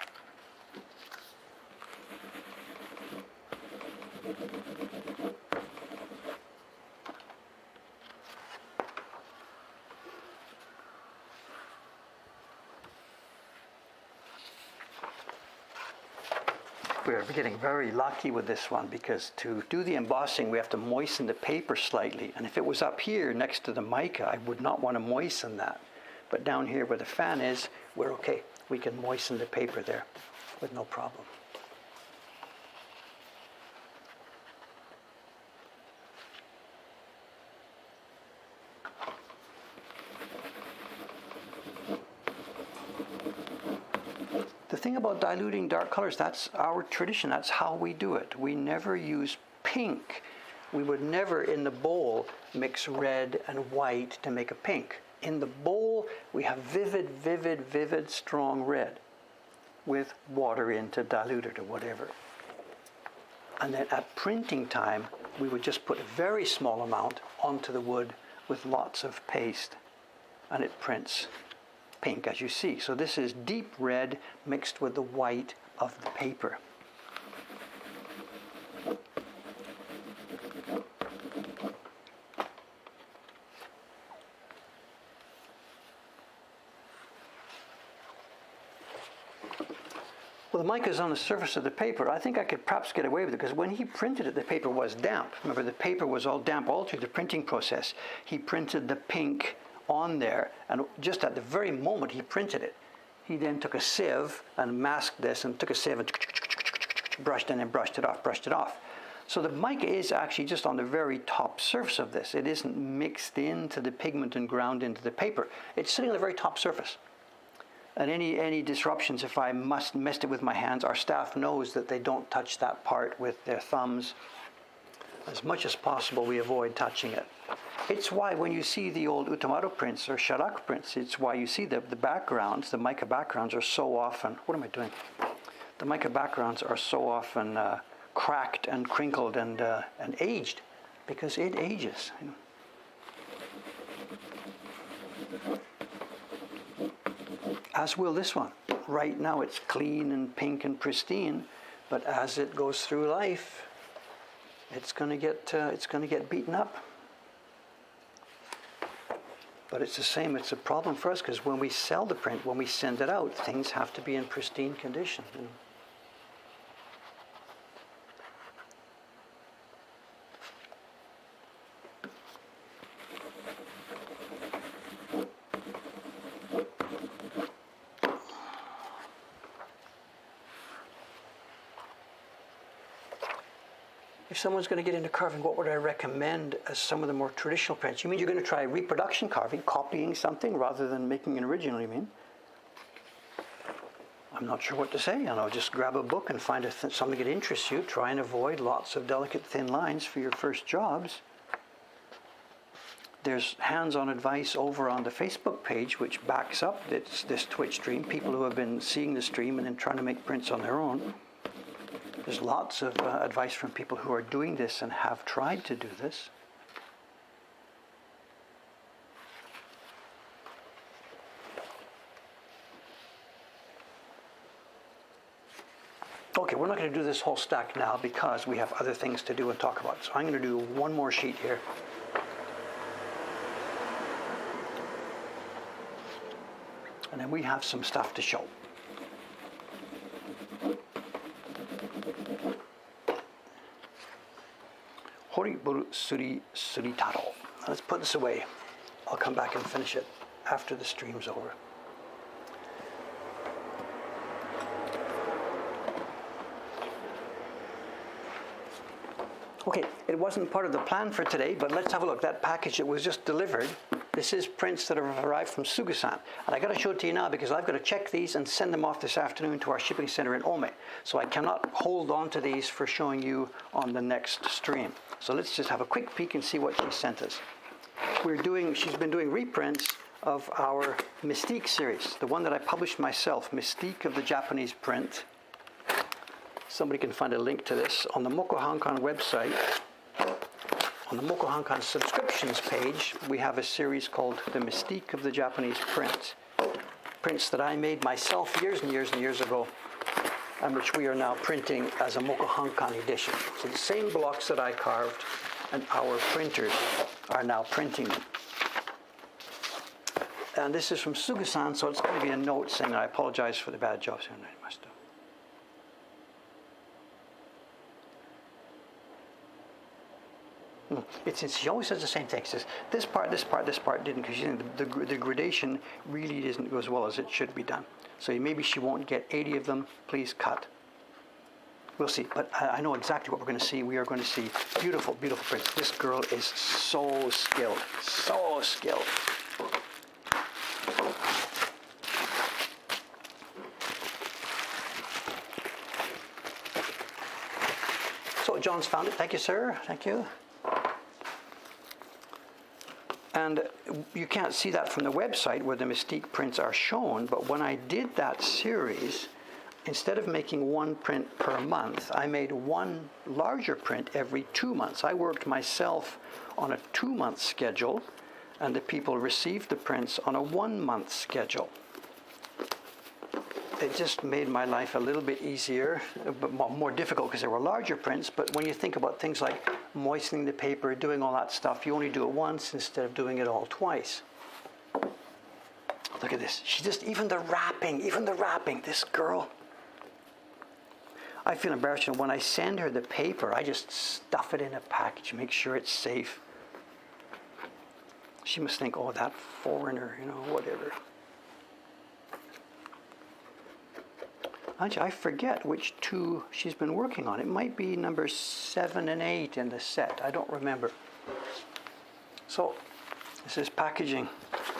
We're getting very lucky with this one because to do the embossing we have to moisten the paper slightly, and if it was up here next to the mica I would not want to moisten that, but down here where the fan is we're okay. We can moisten the paper there with no problem. The thing about diluting dark colors, that's our tradition, that's how we do it. We never use pink. We would never in the bowl mix red and white to make a pink. In the bowl we have vivid, strong red with water in to dilute it or whatever. And then at printing time we would just put a very small amount onto the wood with lots of paste and it prints pink as you see. So this is deep red mixed with the white of the paper. Well, the mica is on the surface of the paper. I think I could perhaps get away with it because when he printed it, the paper was damp. Remember, the paper was all damp all through the printing process. He printed the pink on there, and just at the very moment he printed it, he then took a sieve and masked this and took a sieve and brushed in and brushed it off. So the mica is actually just on the very top surface of this. It isn't mixed into the pigment and ground into the paper. It's sitting on the very top surface. And any disruptions, if I messed it with my hands, our staff knows that they don't touch that part with their thumbs. As much as possible, we avoid touching it. It's why when you see the old Utamaro prints or Sharak prints, it's why you see the backgrounds, the mica backgrounds are so often, what am I doing? The mica backgrounds are so often cracked and crinkled and aged, because it ages. You know. As will this one. Right now it's clean and pink and pristine, but as it goes through life, it's going to get beaten up. But it's the same. It's a problem for us because when we sell the print, when we send it out, things have to be in pristine condition. You know. If someone's going to get into carving, what would I recommend as some of the more traditional prints? You mean you're going to try reproduction carving, copying something rather than making an original, you mean? I'm not sure what to say. I know, just grab a book and find something that interests you. Try and avoid lots of delicate thin lines for your first jobs. There's hands-on advice over on the Facebook page, which backs up this Twitch stream. People who have been seeing the stream and then trying to make prints on their own. There's lots of advice from people who are doing this and have tried to do this. Okay, we're not going to do this whole stack now because we have other things to do and talk about. So I'm going to do one more sheet here. And then we have some stuff to show. Horiburu Suri Suritaro. Let's put this away. I'll come back and finish it after the stream's over. Okay, it wasn't part of the plan for today, but let's have a look. That package that was just delivered, this is prints that have arrived from Sugusan. And I got to show it to you now because I've got to check these and send them off this afternoon to our shipping center in Ome. So I cannot hold on to these for showing you on the next stream. So let's just have a quick peek and see what she sent us. She's been doing reprints of our Mystique series, the one that I published myself, Mystique of the Japanese print. Somebody can find a link to this on the Moko Hankan website. On the Moko Hankan subscriptions page, we have a series called The Mystique of the Japanese Print. Prints that I made myself years and years and years ago, and which we are now printing as a Moko Hankan edition. So the same blocks that I carved, and our printers are now printing them. And this is from Sugusan, so it's going to be a note saying, I apologize for the bad job. She always says the same thing. She says, this part didn't, because the gradation really isn't go as well as it should be done. So maybe she won't get 80 of them. Please cut. We'll see. But I know exactly what we're going to see. We are going to see beautiful, beautiful prints. This girl is so skilled. So skilled. So John's found it. Thank you, sir. Thank you. And you can't see that from the website where the Mystique prints are shown, but when I did that series, instead of making one print per month, I made one larger print every 2 months. I worked myself on a 2-month schedule, and the people received the prints on a 1-month schedule. It just made my life a little bit easier, but more difficult because there were larger prints. But when you think about things like moistening the paper, doing all that stuff, you only do it once instead of doing it all twice. Look at this. She just, even the wrapping, this girl. I feel embarrassed when I send her the paper, I just stuff it in a package, make sure it's safe. She must think, oh, that foreigner, whatever. I forget which two she's been working on. It might be number 7 and 8 in the set. I don't remember. So this is packaging,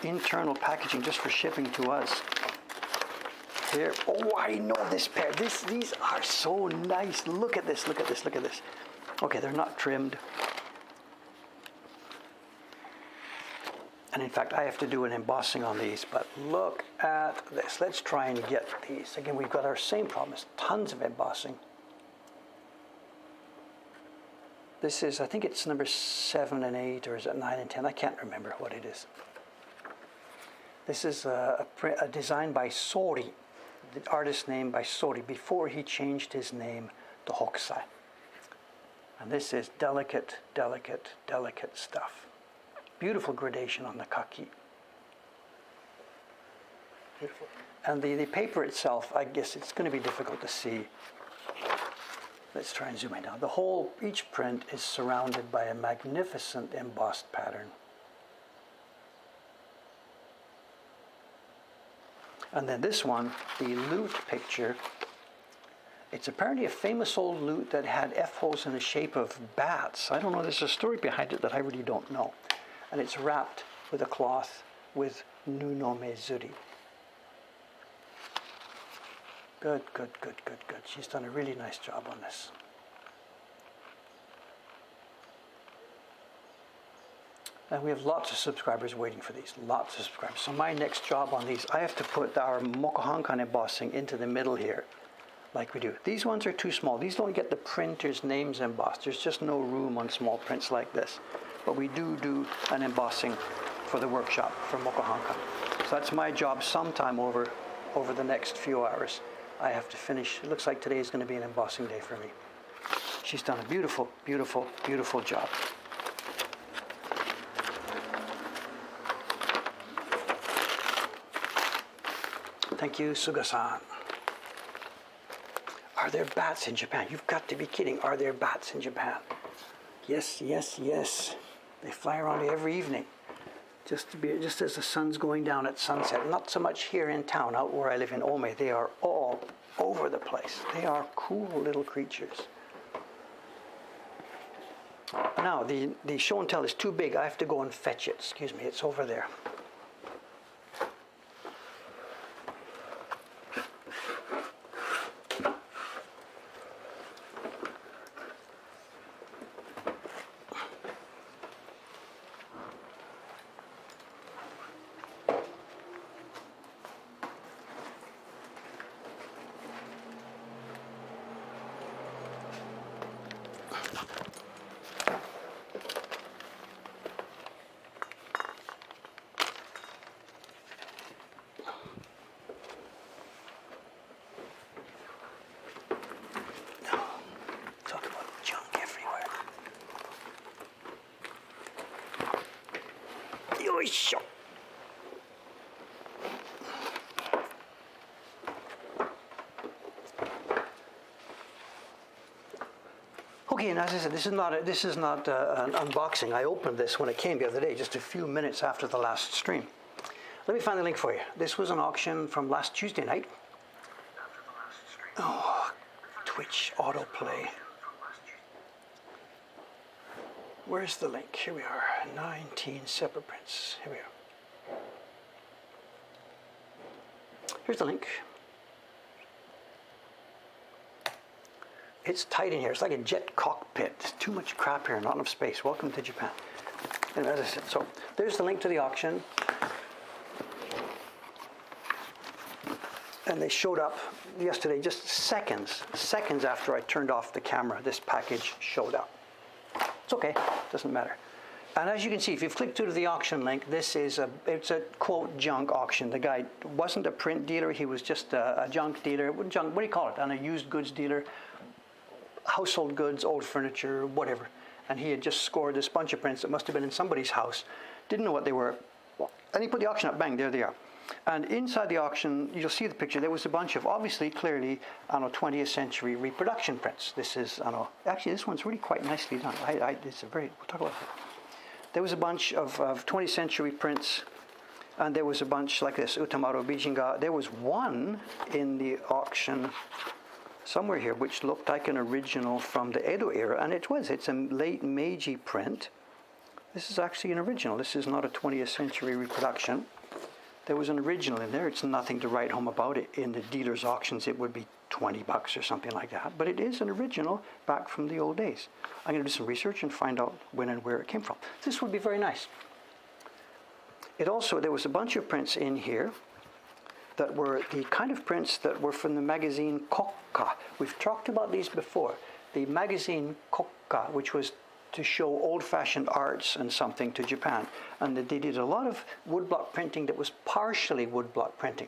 internal packaging just for shipping to us. Here. Oh, I know this pair. These are so nice. Look at this. Look at this. Look at this. Okay, they're not trimmed. And in fact, I have to do an embossing on these, but look at this. Let's try and get these. Again, we've got our same problem. Tons of embossing. This is, I think it's number 7 and 8, or is it 9 and 10? I can't remember what it is. This is a design by Sori, the artist name by Sori, before he changed his name to Hokusai. And this is delicate, delicate, delicate stuff. Beautiful gradation on the kaki. Beautiful. And the paper itself, I guess it's going to be difficult to see. Let's try and zoom in now. Each print is surrounded by a magnificent embossed pattern. And then this one, the lute picture, it's apparently a famous old lute that had F-holes in the shape of bats. I don't know, there's a story behind it that I really don't know. And it's wrapped with a cloth with nunomezuri. Good, good, good, good, good. She's done a really nice job on this. And we have lots of subscribers waiting for these, lots of subscribers. So my next job on these, I have to put our Mokohankan embossing into the middle here, like we do. These ones are too small. These don't get the printer's names embossed. There's just no room on small prints like this. But we do an embossing for the workshop for Mokohankan. So that's my job sometime over the next few hours. I have to finish. It looks like today is going to be an embossing day for me. She's done a beautiful, beautiful, beautiful job. Thank you, Suga-san. Are there bats in Japan? You've got to be kidding. Are there bats in Japan? Yes, yes, yes. They fly around every evening. Just as the sun's going down at sunset. Not so much here in town, out where I live in Ome. They are all over the place. They are cool little creatures. Now, the show and tell is too big. I have to go and fetch it. Excuse me, it's over there. Okay, and as I said, this is not an unboxing. I opened this when it came the other day, just a few minutes after the last stream. Let me find the link for you. This was an auction from last Tuesday night. Oh, Twitch autoplay. Where's the link? Here we are. 19 separate prints. Here we are. Here's the link. It's tight in here. It's like a jet cockpit. There's too much crap here, not enough space. Welcome to Japan. And as I said, so there's the link to the auction. And they showed up yesterday, just seconds after I turned off the camera, this package showed up. It's okay, doesn't matter. And as you can see, if you've clicked through to the auction link, it's a quote junk auction. The guy wasn't a print dealer, he was just a junk dealer. What do you call it? And a used goods dealer. Household goods, old furniture, whatever. And he had just scored this bunch of prints that must have been in somebody's house. Didn't know what they were. And he put the auction up, bang, there they are. And inside the auction, you'll see the picture, there was a bunch of, obviously, clearly, 20th century reproduction prints. This is, actually this one's really quite nicely done. It's a very, we'll talk about that. There was a bunch of 20th century prints, and there was a bunch like this, Utamaro Bijinga. There was one in the auction somewhere here which looked like an original from the Edo era, and it's a late Meiji print. This is actually an original. This is not a 20th century reproduction. There was an original in there. It's nothing to write home about it. In the dealer's auctions it would be $20 or something like that, but it is an original back from the old days. I'm going to do some research and find out when and where it came from. This would be very nice. There was a bunch of prints in here that were the kind of prints that were from the magazine Kokka. We've talked about these before. The magazine Kokka, which was to show old-fashioned arts and something to Japan. And they did a lot of woodblock printing that was partially woodblock printing.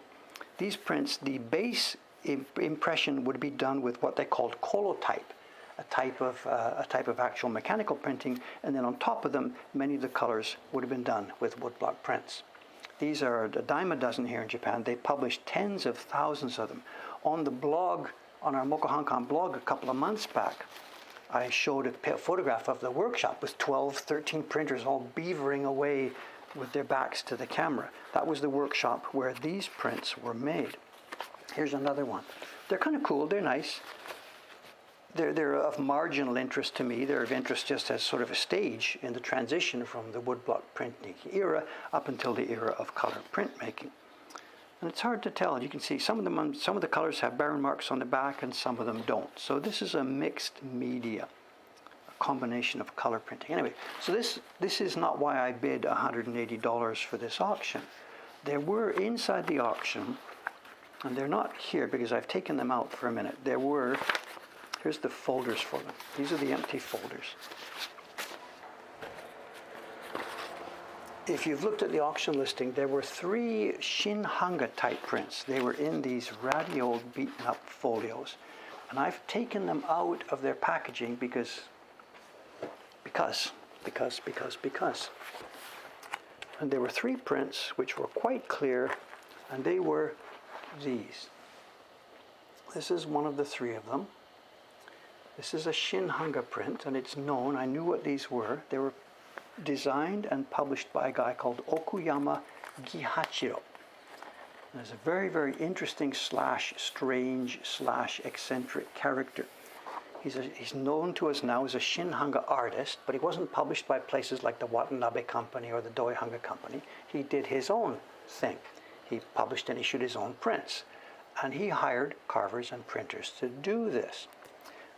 These prints, the base impression would be done with what they called colotype, a type of actual mechanical printing, and then on top of them, many of the colors would have been done with woodblock prints. These are a dime a dozen here in Japan. They published tens of thousands of them. On the blog, on our Mokohankan blog a couple of months back, I showed a photograph of the workshop with 12, 13 printers all beavering away with their backs to the camera. That was the workshop where these prints were made. Here's another one. They're kind of cool, they're nice. They're of marginal interest to me. They're of interest just as sort of a stage in the transition from the woodblock printing era up until the era of color printmaking. And it's hard to tell. You can see some of the colors have burn marks on the back and some of them don't. So this is a mixed media. combination of color printing. Anyway, so this is not why I bid $180 for this auction. There were inside the auction, and they're not here because I've taken them out for a minute. Here's the folders for them. These are the empty folders. If you've looked at the auction listing, there were 3 Shinhanga type prints. They were in these ratty old beaten up folios. And I've taken them out of their packaging because. And there were 3 prints which were quite clear, and they were these. This is one of the 3 of them. This is a Shinhanga print, and it's known, I knew what these were. They were designed and published by a guy called Okuyama Gihachiro. There's a very, very interesting / strange / eccentric character. He's known to us now as a Shinhanga artist, but he wasn't published by places like the Watanabe Company or the Doihanga Company. He did his own thing. He published and issued his own prints. And he hired carvers and printers to do this.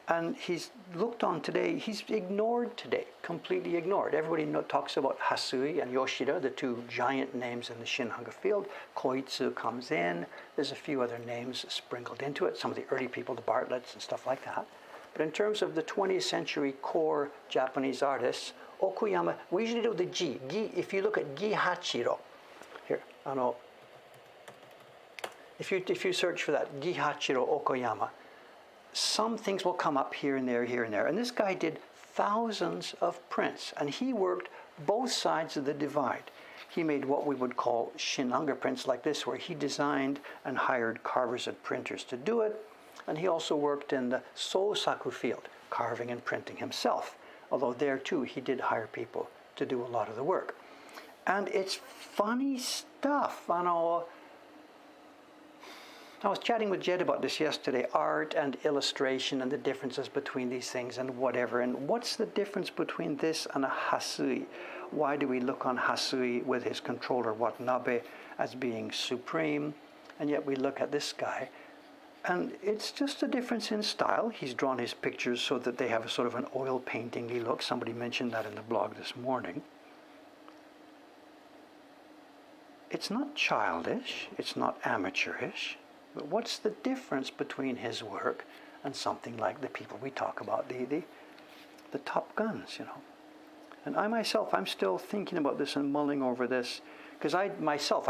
And he's looked on today, he's ignored today, completely ignored. Everybody talks about Hasui and Yoshida, the 2 giant names in the Shinhanga field. Koitsu comes in. There's a few other names sprinkled into it, some of the early people, the Bartletts and stuff like that. But in terms of the 20th century core Japanese artists, Okuyama, we usually do the Gi. If you look at Gihachiro, here, if you search for that, Gihachiro Okuyama, some things will come up here and there, here and there. And this guy did thousands of prints, and he worked both sides of the divide. He made what we would call Shinhanga prints like this, where he designed and hired carvers and printers to do it. And he also worked in the Sosaku field, carving and printing himself. Although there too, he did hire people to do a lot of the work. And it's funny stuff. I was chatting with Jed about this yesterday, art and illustration and the differences between these things and whatever. And what's the difference between this and a Hasui? Why do we look on Hasui with his controller Watanabe as being supreme? And yet we look at this guy, and it's just a difference in style. He's drawn his pictures so that they have a sort of an oil painting-y look. Somebody mentioned that in the blog this morning. It's not childish, it's not amateurish. But what's the difference between his work and something like the people we talk about, the top guns, And I myself, I'm still thinking about this and mulling over this, because I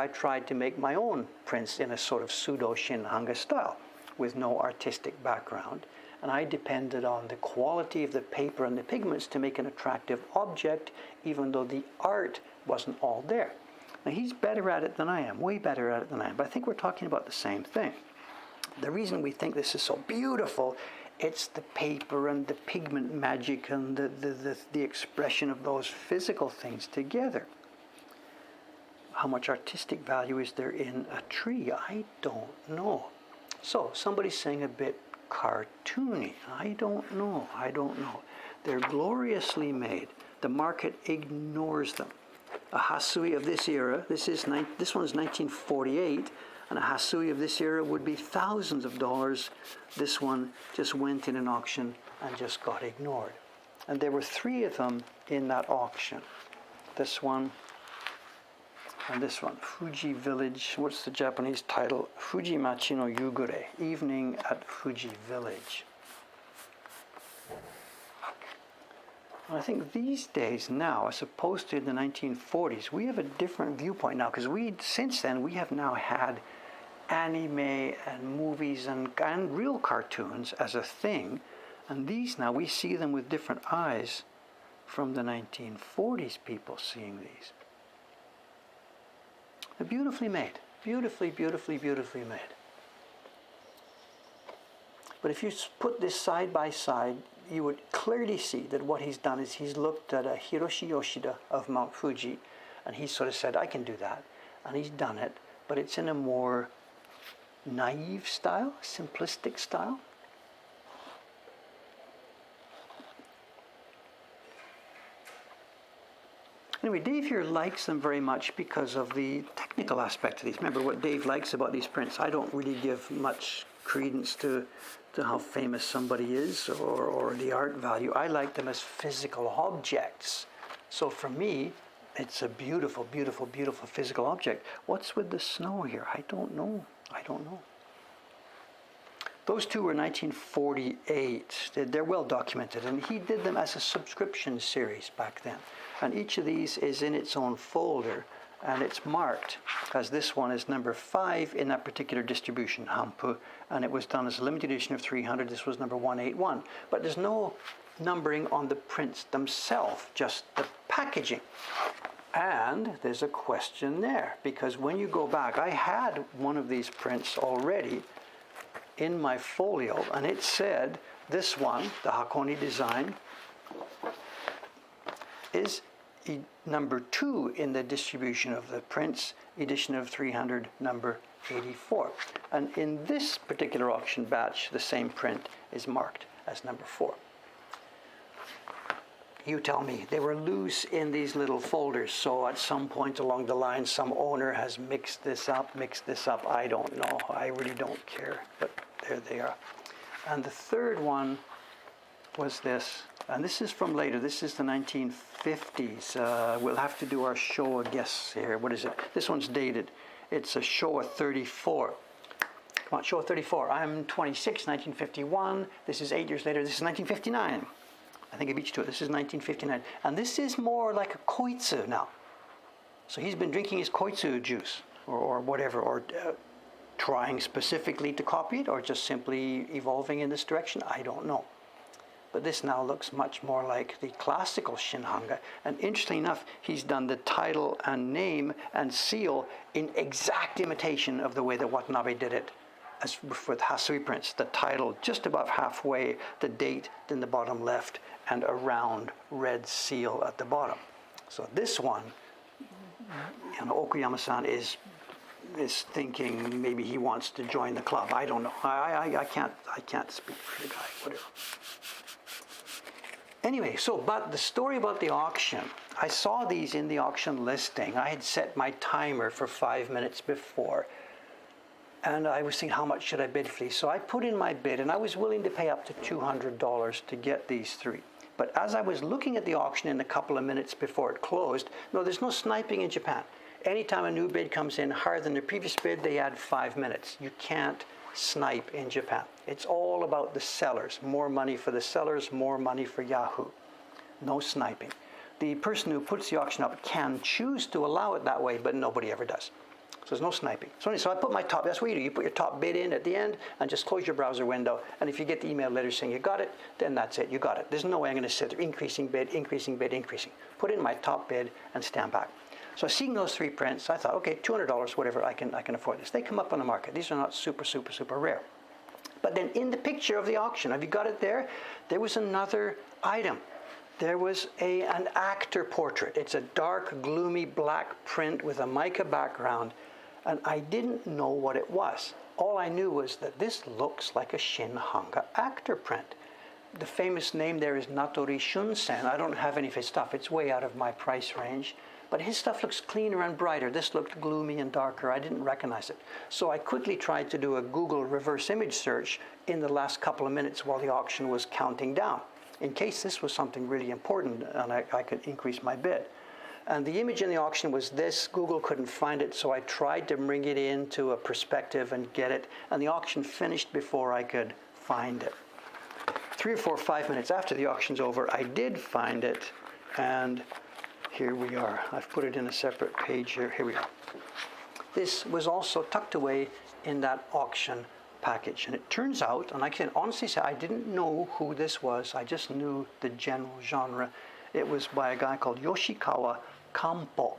tried to make my own prints in a sort of pseudo-Shinhanga style with no artistic background. And I depended on the quality of the paper and the pigments to make an attractive object, even though the art wasn't all there. Now, he's better at it than I am, way better at it than I am, but I think we're talking about the same thing. The reason we think this is so beautiful, it's the paper and the pigment magic and the expression of those physical things together. How much artistic value is there in a tree? I don't know. So, somebody's saying a bit cartoony. I don't know. They're gloriously made. The market ignores them. A Hasui of this era, this one is 1948, and a Hasui of this era would be thousands of dollars. This one just went in an auction and just got ignored. And there were 3 of them in that auction. This one and this one. Fuji Village, what's the Japanese title? Fuji Machi no Yugure, Evening at Fuji Village. I think these days now, as opposed to the 1940s, we have a different viewpoint now, because since then we have now had anime and movies and real cartoons as a thing, and these now we see them with different eyes from the 1940s people seeing these. They're beautifully made, beautifully made. But if you put this side by side, you would clearly see that what he's done is he's looked at a Hiroshi Yoshida of Mount Fuji, and he sort of said, I can do that. And he's done it, but it's in a more naive style, simplistic style. Anyway, Dave here likes them very much because of the technical aspect of these. Remember what Dave likes about these prints. I don't really give much credence to how famous somebody is or the art value. I like them as physical objects. So for me, it's a beautiful, beautiful, beautiful physical object. What's with the snow here? I don't know. Those two were 1948. They're well documented, and he did them as a subscription series back then. And each of these is in its own folder, and it's marked, as this one is number 5 in that particular distribution, Hampu, and it was done as a limited edition of 300. This was number 181. But there's no numbering on the prints themselves, just the packaging. And there's a question there, because when you go back, I had one of these prints already in my folio, and it said this one, the Hakone design, is number 2 in the distribution of the prints, edition of 300, number 84. And in this particular auction batch, the same print is marked as number 4. You tell me. They were loose in these little folders, so at some point along the line, some owner has mixed this up. I don't know. I really don't care, but there they are. And the third one was this, and this is from later. This is the 1950s. We'll have to do our Showa guess here. What is it? This one's dated. It's a Showa 34. Come on, Showa 34. I'm 26, 1951. This is 8 years later. This is 1959. I think I beat you to it. This is 1959. And this is more like a koitsu now. So he's been drinking his koitsu juice or whatever, or trying specifically to copy it, or just simply evolving in this direction. I don't know. But this now looks much more like the classical Shinhanga. And interestingly enough, he's done the title and name and seal in exact imitation of the way that Watanabe did it. As with Hasui prints, the title just about halfway, the date in the bottom left, and a round red seal at the bottom. So this one, Okuyama-san is thinking maybe he wants to join the club. I don't know. I can't speak for the guy. Whatever. Anyway, but the story about the auction. I saw these in the auction listing. I had set my timer for 5 minutes before. And I was thinking, how much should I bid for these? So I put in my bid, and I was willing to pay up to $200 to get these 3. But as I was looking at the auction in a couple of minutes before it closed, no, there's no sniping in Japan. Anytime a new bid comes in higher than the previous bid, they add 5 minutes. You can't snipe in Japan. It's all about the sellers. More money for the sellers, more money for Yahoo. No sniping. The person who puts the auction up can choose to allow it that way, but nobody ever does. So there's no sniping. So I put my top, that's what you do. You put your top bid in at the end and just close your browser window. And if you get the email later saying you got it, then that's it, you got it. There's no way I'm going to sit there increasing bid, increasing bid, increasing. Put in my top bid and stand back. So seeing those 3 prints, I thought, okay, $200, whatever, I can afford this. They come up on the market. These are not super, super, super rare. But then in the picture of the auction, have you got it there? There was another item. There was an actor portrait. It's a dark, gloomy black print with a mica background. And I didn't know what it was. All I knew was that this looks like a Shinhanga actor print. The famous name there is Natori Shunsen. I don't have any of his stuff. It's way out of my price range. But his stuff looks cleaner and brighter. This looked gloomy and darker. I didn't recognize it. So I quickly tried to do a Google reverse image search in the last couple of minutes while the auction was counting down, in case this was something really important and I could increase my bid. And the image in the auction was this. Google couldn't find it, so I tried to bring it into a perspective and get it. And the auction finished before I could find it. 3 or 4 or 5 minutes after the auction's over, I did find it. And here we are. I've put it in a separate page here. Here we are. This was also tucked away in that auction package. And it turns out, and I can honestly say I didn't know who this was. I just knew the general genre. It was by a guy called Yoshikawa Kampo.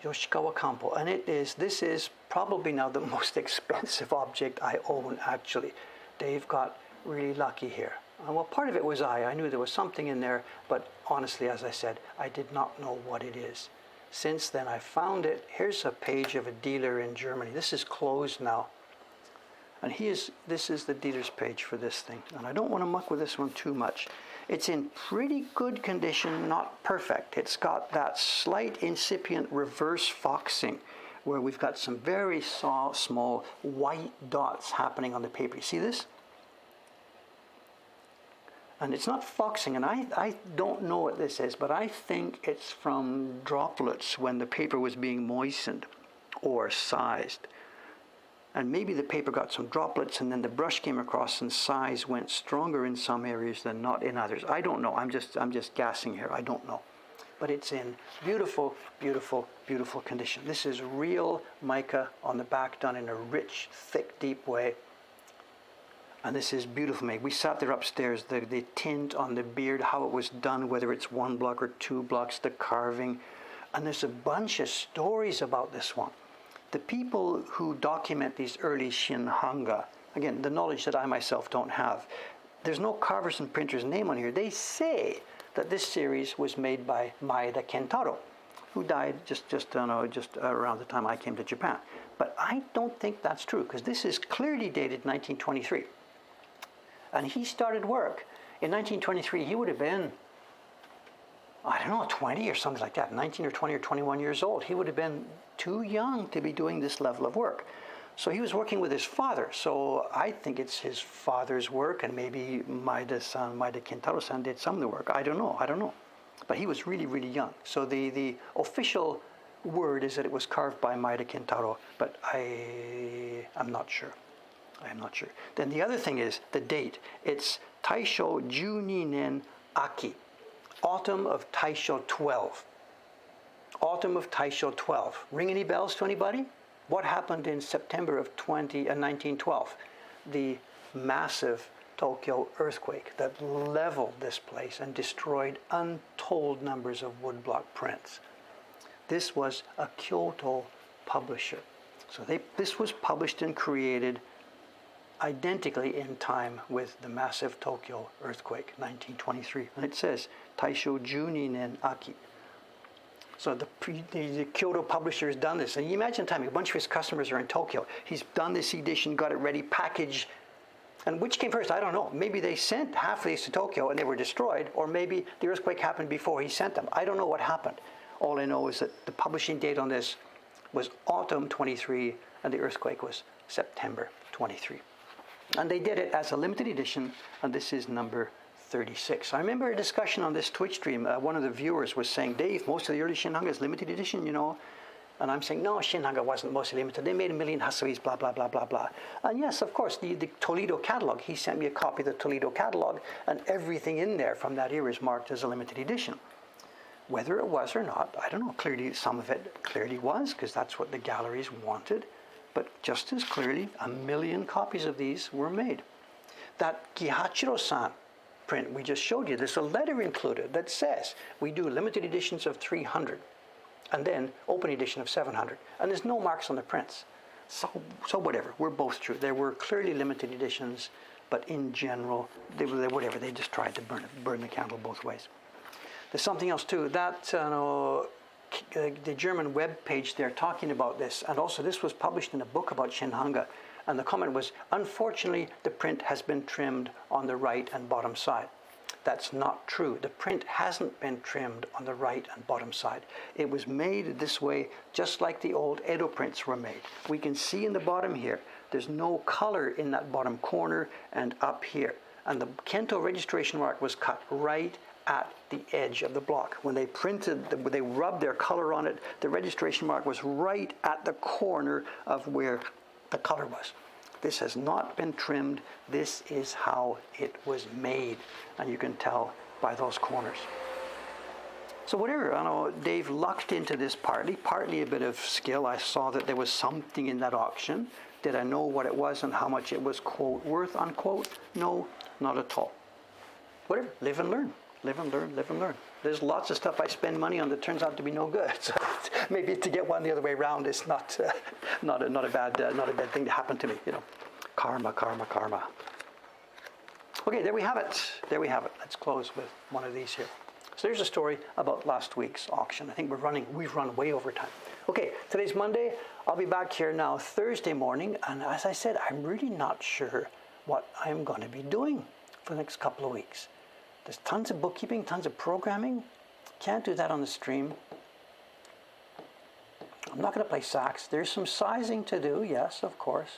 Yoshikawa Kampo. And this is probably now the most expensive object I own, actually. Dave got really lucky here. Well, part of it was I knew there was something in there, but honestly, as I said, I did not know what it is. Since then, I found it. Here's a page of a dealer in Germany. This is closed now. And this is the dealer's page for this thing. And I don't want to muck with this one too much. It's in pretty good condition, not perfect. It's got that slight incipient reverse foxing where we've got some very small white dots happening on the paper. You see this? And it's not foxing, and I don't know what this is, but I think it's from droplets when the paper was being moistened or sized. And maybe the paper got some droplets and then the brush came across and size went stronger in some areas than not in others. I don't know. I'm just guessing here. I don't know. But it's in beautiful, beautiful, beautiful condition. This is real mica on the back, done in a rich, thick, deep way. And this is beautiful made. We sat there upstairs, the tint on the beard, how it was done, whether it's 1 block or 2 blocks, the carving. And there's a bunch of stories about this one. The people who document these early Shinhanga, again, the knowledge that I myself don't have, there's no carver's and printer's name on here. They say that this series was made by Maeda Kentaro, who died just around the time I came to Japan. But I don't think that's true, because this is clearly dated 1923. And he started work in 1923. He would have been, I don't know, 20 or something like that, 19 or 20 or 21 years old. He would have been too young to be doing this level of work. So he was working with his father. So I think it's his father's work, and maybe Maeda Kentaro-san did some of the work. I don't know. But he was really, really young. So the official word is that it was carved by Maeda Kentaro, but I'm not sure. I'm not sure. Then the other thing is the date. It's Taisho 12 nen Aki, autumn of Taisho 12. Autumn of Taisho 12. Ring any bells to anybody? What happened in September of 1912? The massive Tokyo earthquake that leveled this place and destroyed untold numbers of woodblock prints. This was a Kyoto publisher. So this was published and created identically in time with the massive Tokyo earthquake, 1923. And it says, Taisho 12 nen Aki. So the Kyoto publisher has done this. And you imagine timing, a bunch of his customers are in Tokyo. He's done this edition, got it ready, packaged. And which came first? I don't know. Maybe they sent half of these to Tokyo and they were destroyed, or maybe the earthquake happened before he sent them. I don't know what happened. All I know is that the publishing date on this was autumn 23, and the earthquake was September 23. And they did it as a limited edition, and this is number 36. I remember a discussion on this Twitch stream. One of the viewers was saying, Dave, most of the early Shinhanga is limited edition, you know. And I'm saying, no, Shinhanga wasn't mostly limited. They made 1 million hasois, blah, blah, blah, blah, blah. And yes, of course, the Toledo catalog, he sent me a copy of the Toledo catalog, and everything in there from that era is marked as a limited edition. Whether it was or not, I don't know. Clearly, some of it clearly was, because that's what the galleries wanted. But just as clearly, 1 million copies of these were made. That Kihachiro-san print we just showed you, there's a letter included that says we do limited editions of 300 and then open edition of 700. And there's no marks on the prints. So whatever, we're both true. There were clearly limited editions, but in general, they whatever, they just tried to burn the candle both ways. There's something else too, that the German web page there talking about this, and also this was published in a book about Shinhanga, and the comment was, unfortunately, the print has been trimmed on the right and bottom side. That's not true. The print hasn't been trimmed on the right and bottom side. It was made this way just like the old Edo prints were made. We can see in the bottom here, there's no color in that bottom corner and up here. And the Kento registration mark was cut right at the edge of the block. When they printed, they rubbed their color on it, the registration mark was right at the corner of where the color was. This has not been trimmed. This is how it was made. And you can tell by those corners. So whatever, I know Dave lucked into this partly a bit of skill. I saw that there was something in that auction. Did I know what it was and how much it was, quote, worth, unquote? No, not at all. Whatever, live and learn. Live and learn, live and learn. There's lots of stuff I spend money on that turns out to be no good. So maybe to get one the other way around is not a bad thing to happen to me. You know, karma, karma, karma. Okay, there we have it. There we have it. Let's close with one of these here. So there's a story about last week's auction. I think we've run way over time. Okay, today's Monday. I'll be back here now Thursday morning, and as I said, I'm really not sure what I'm going to be doing for the next couple of weeks. There's tons of bookkeeping, tons of programming. Can't do that on the stream. I'm not going to play sax. There's some sizing to do, yes, of course.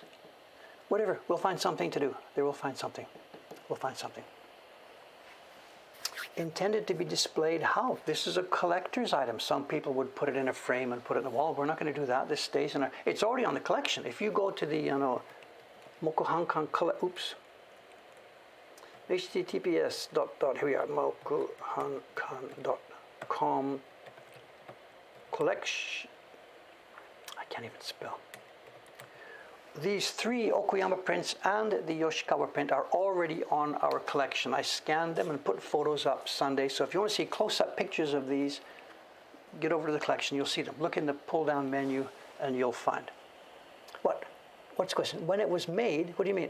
Whatever, we'll find something to do. They will find something. We'll find something. Intended to be displayed how? This is a collector's item. Some people would put it in a frame and put it in the wall. We're not going to do that. This stays in our... It's already on the collection. If you go to the, Mokuhankan oops. https here we are, mokuhankan.com collection. I can't even spell. These 3 Okuyama prints and the Yoshikawa print are already on our collection. I scanned them and put photos up Sunday. So if you want to see close-up pictures of these, get over to the collection. You'll see them. Look in the pull-down menu and you'll find. What? What's the question? When it was made, what do you mean?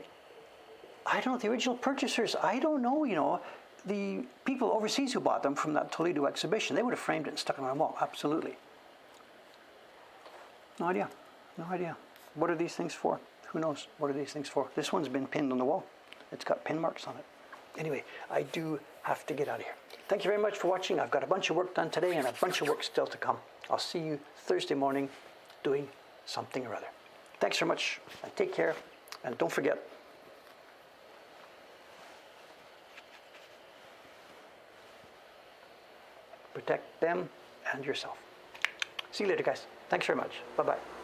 I don't know. The original purchasers, I don't know, The people overseas who bought them from that Toledo exhibition, they would have framed it and stuck it on the wall. Absolutely. No idea. No idea. What are these things for? Who knows? What are these things for? This one's been pinned on the wall. It's got pin marks on it. Anyway, I do have to get out of here. Thank you very much for watching. I've got a bunch of work done today and a bunch of work still to come. I'll see you Thursday morning doing something or other. Thanks very much and take care. And don't forget, protect them and yourself. See you later, guys. Thanks very much. Bye-bye.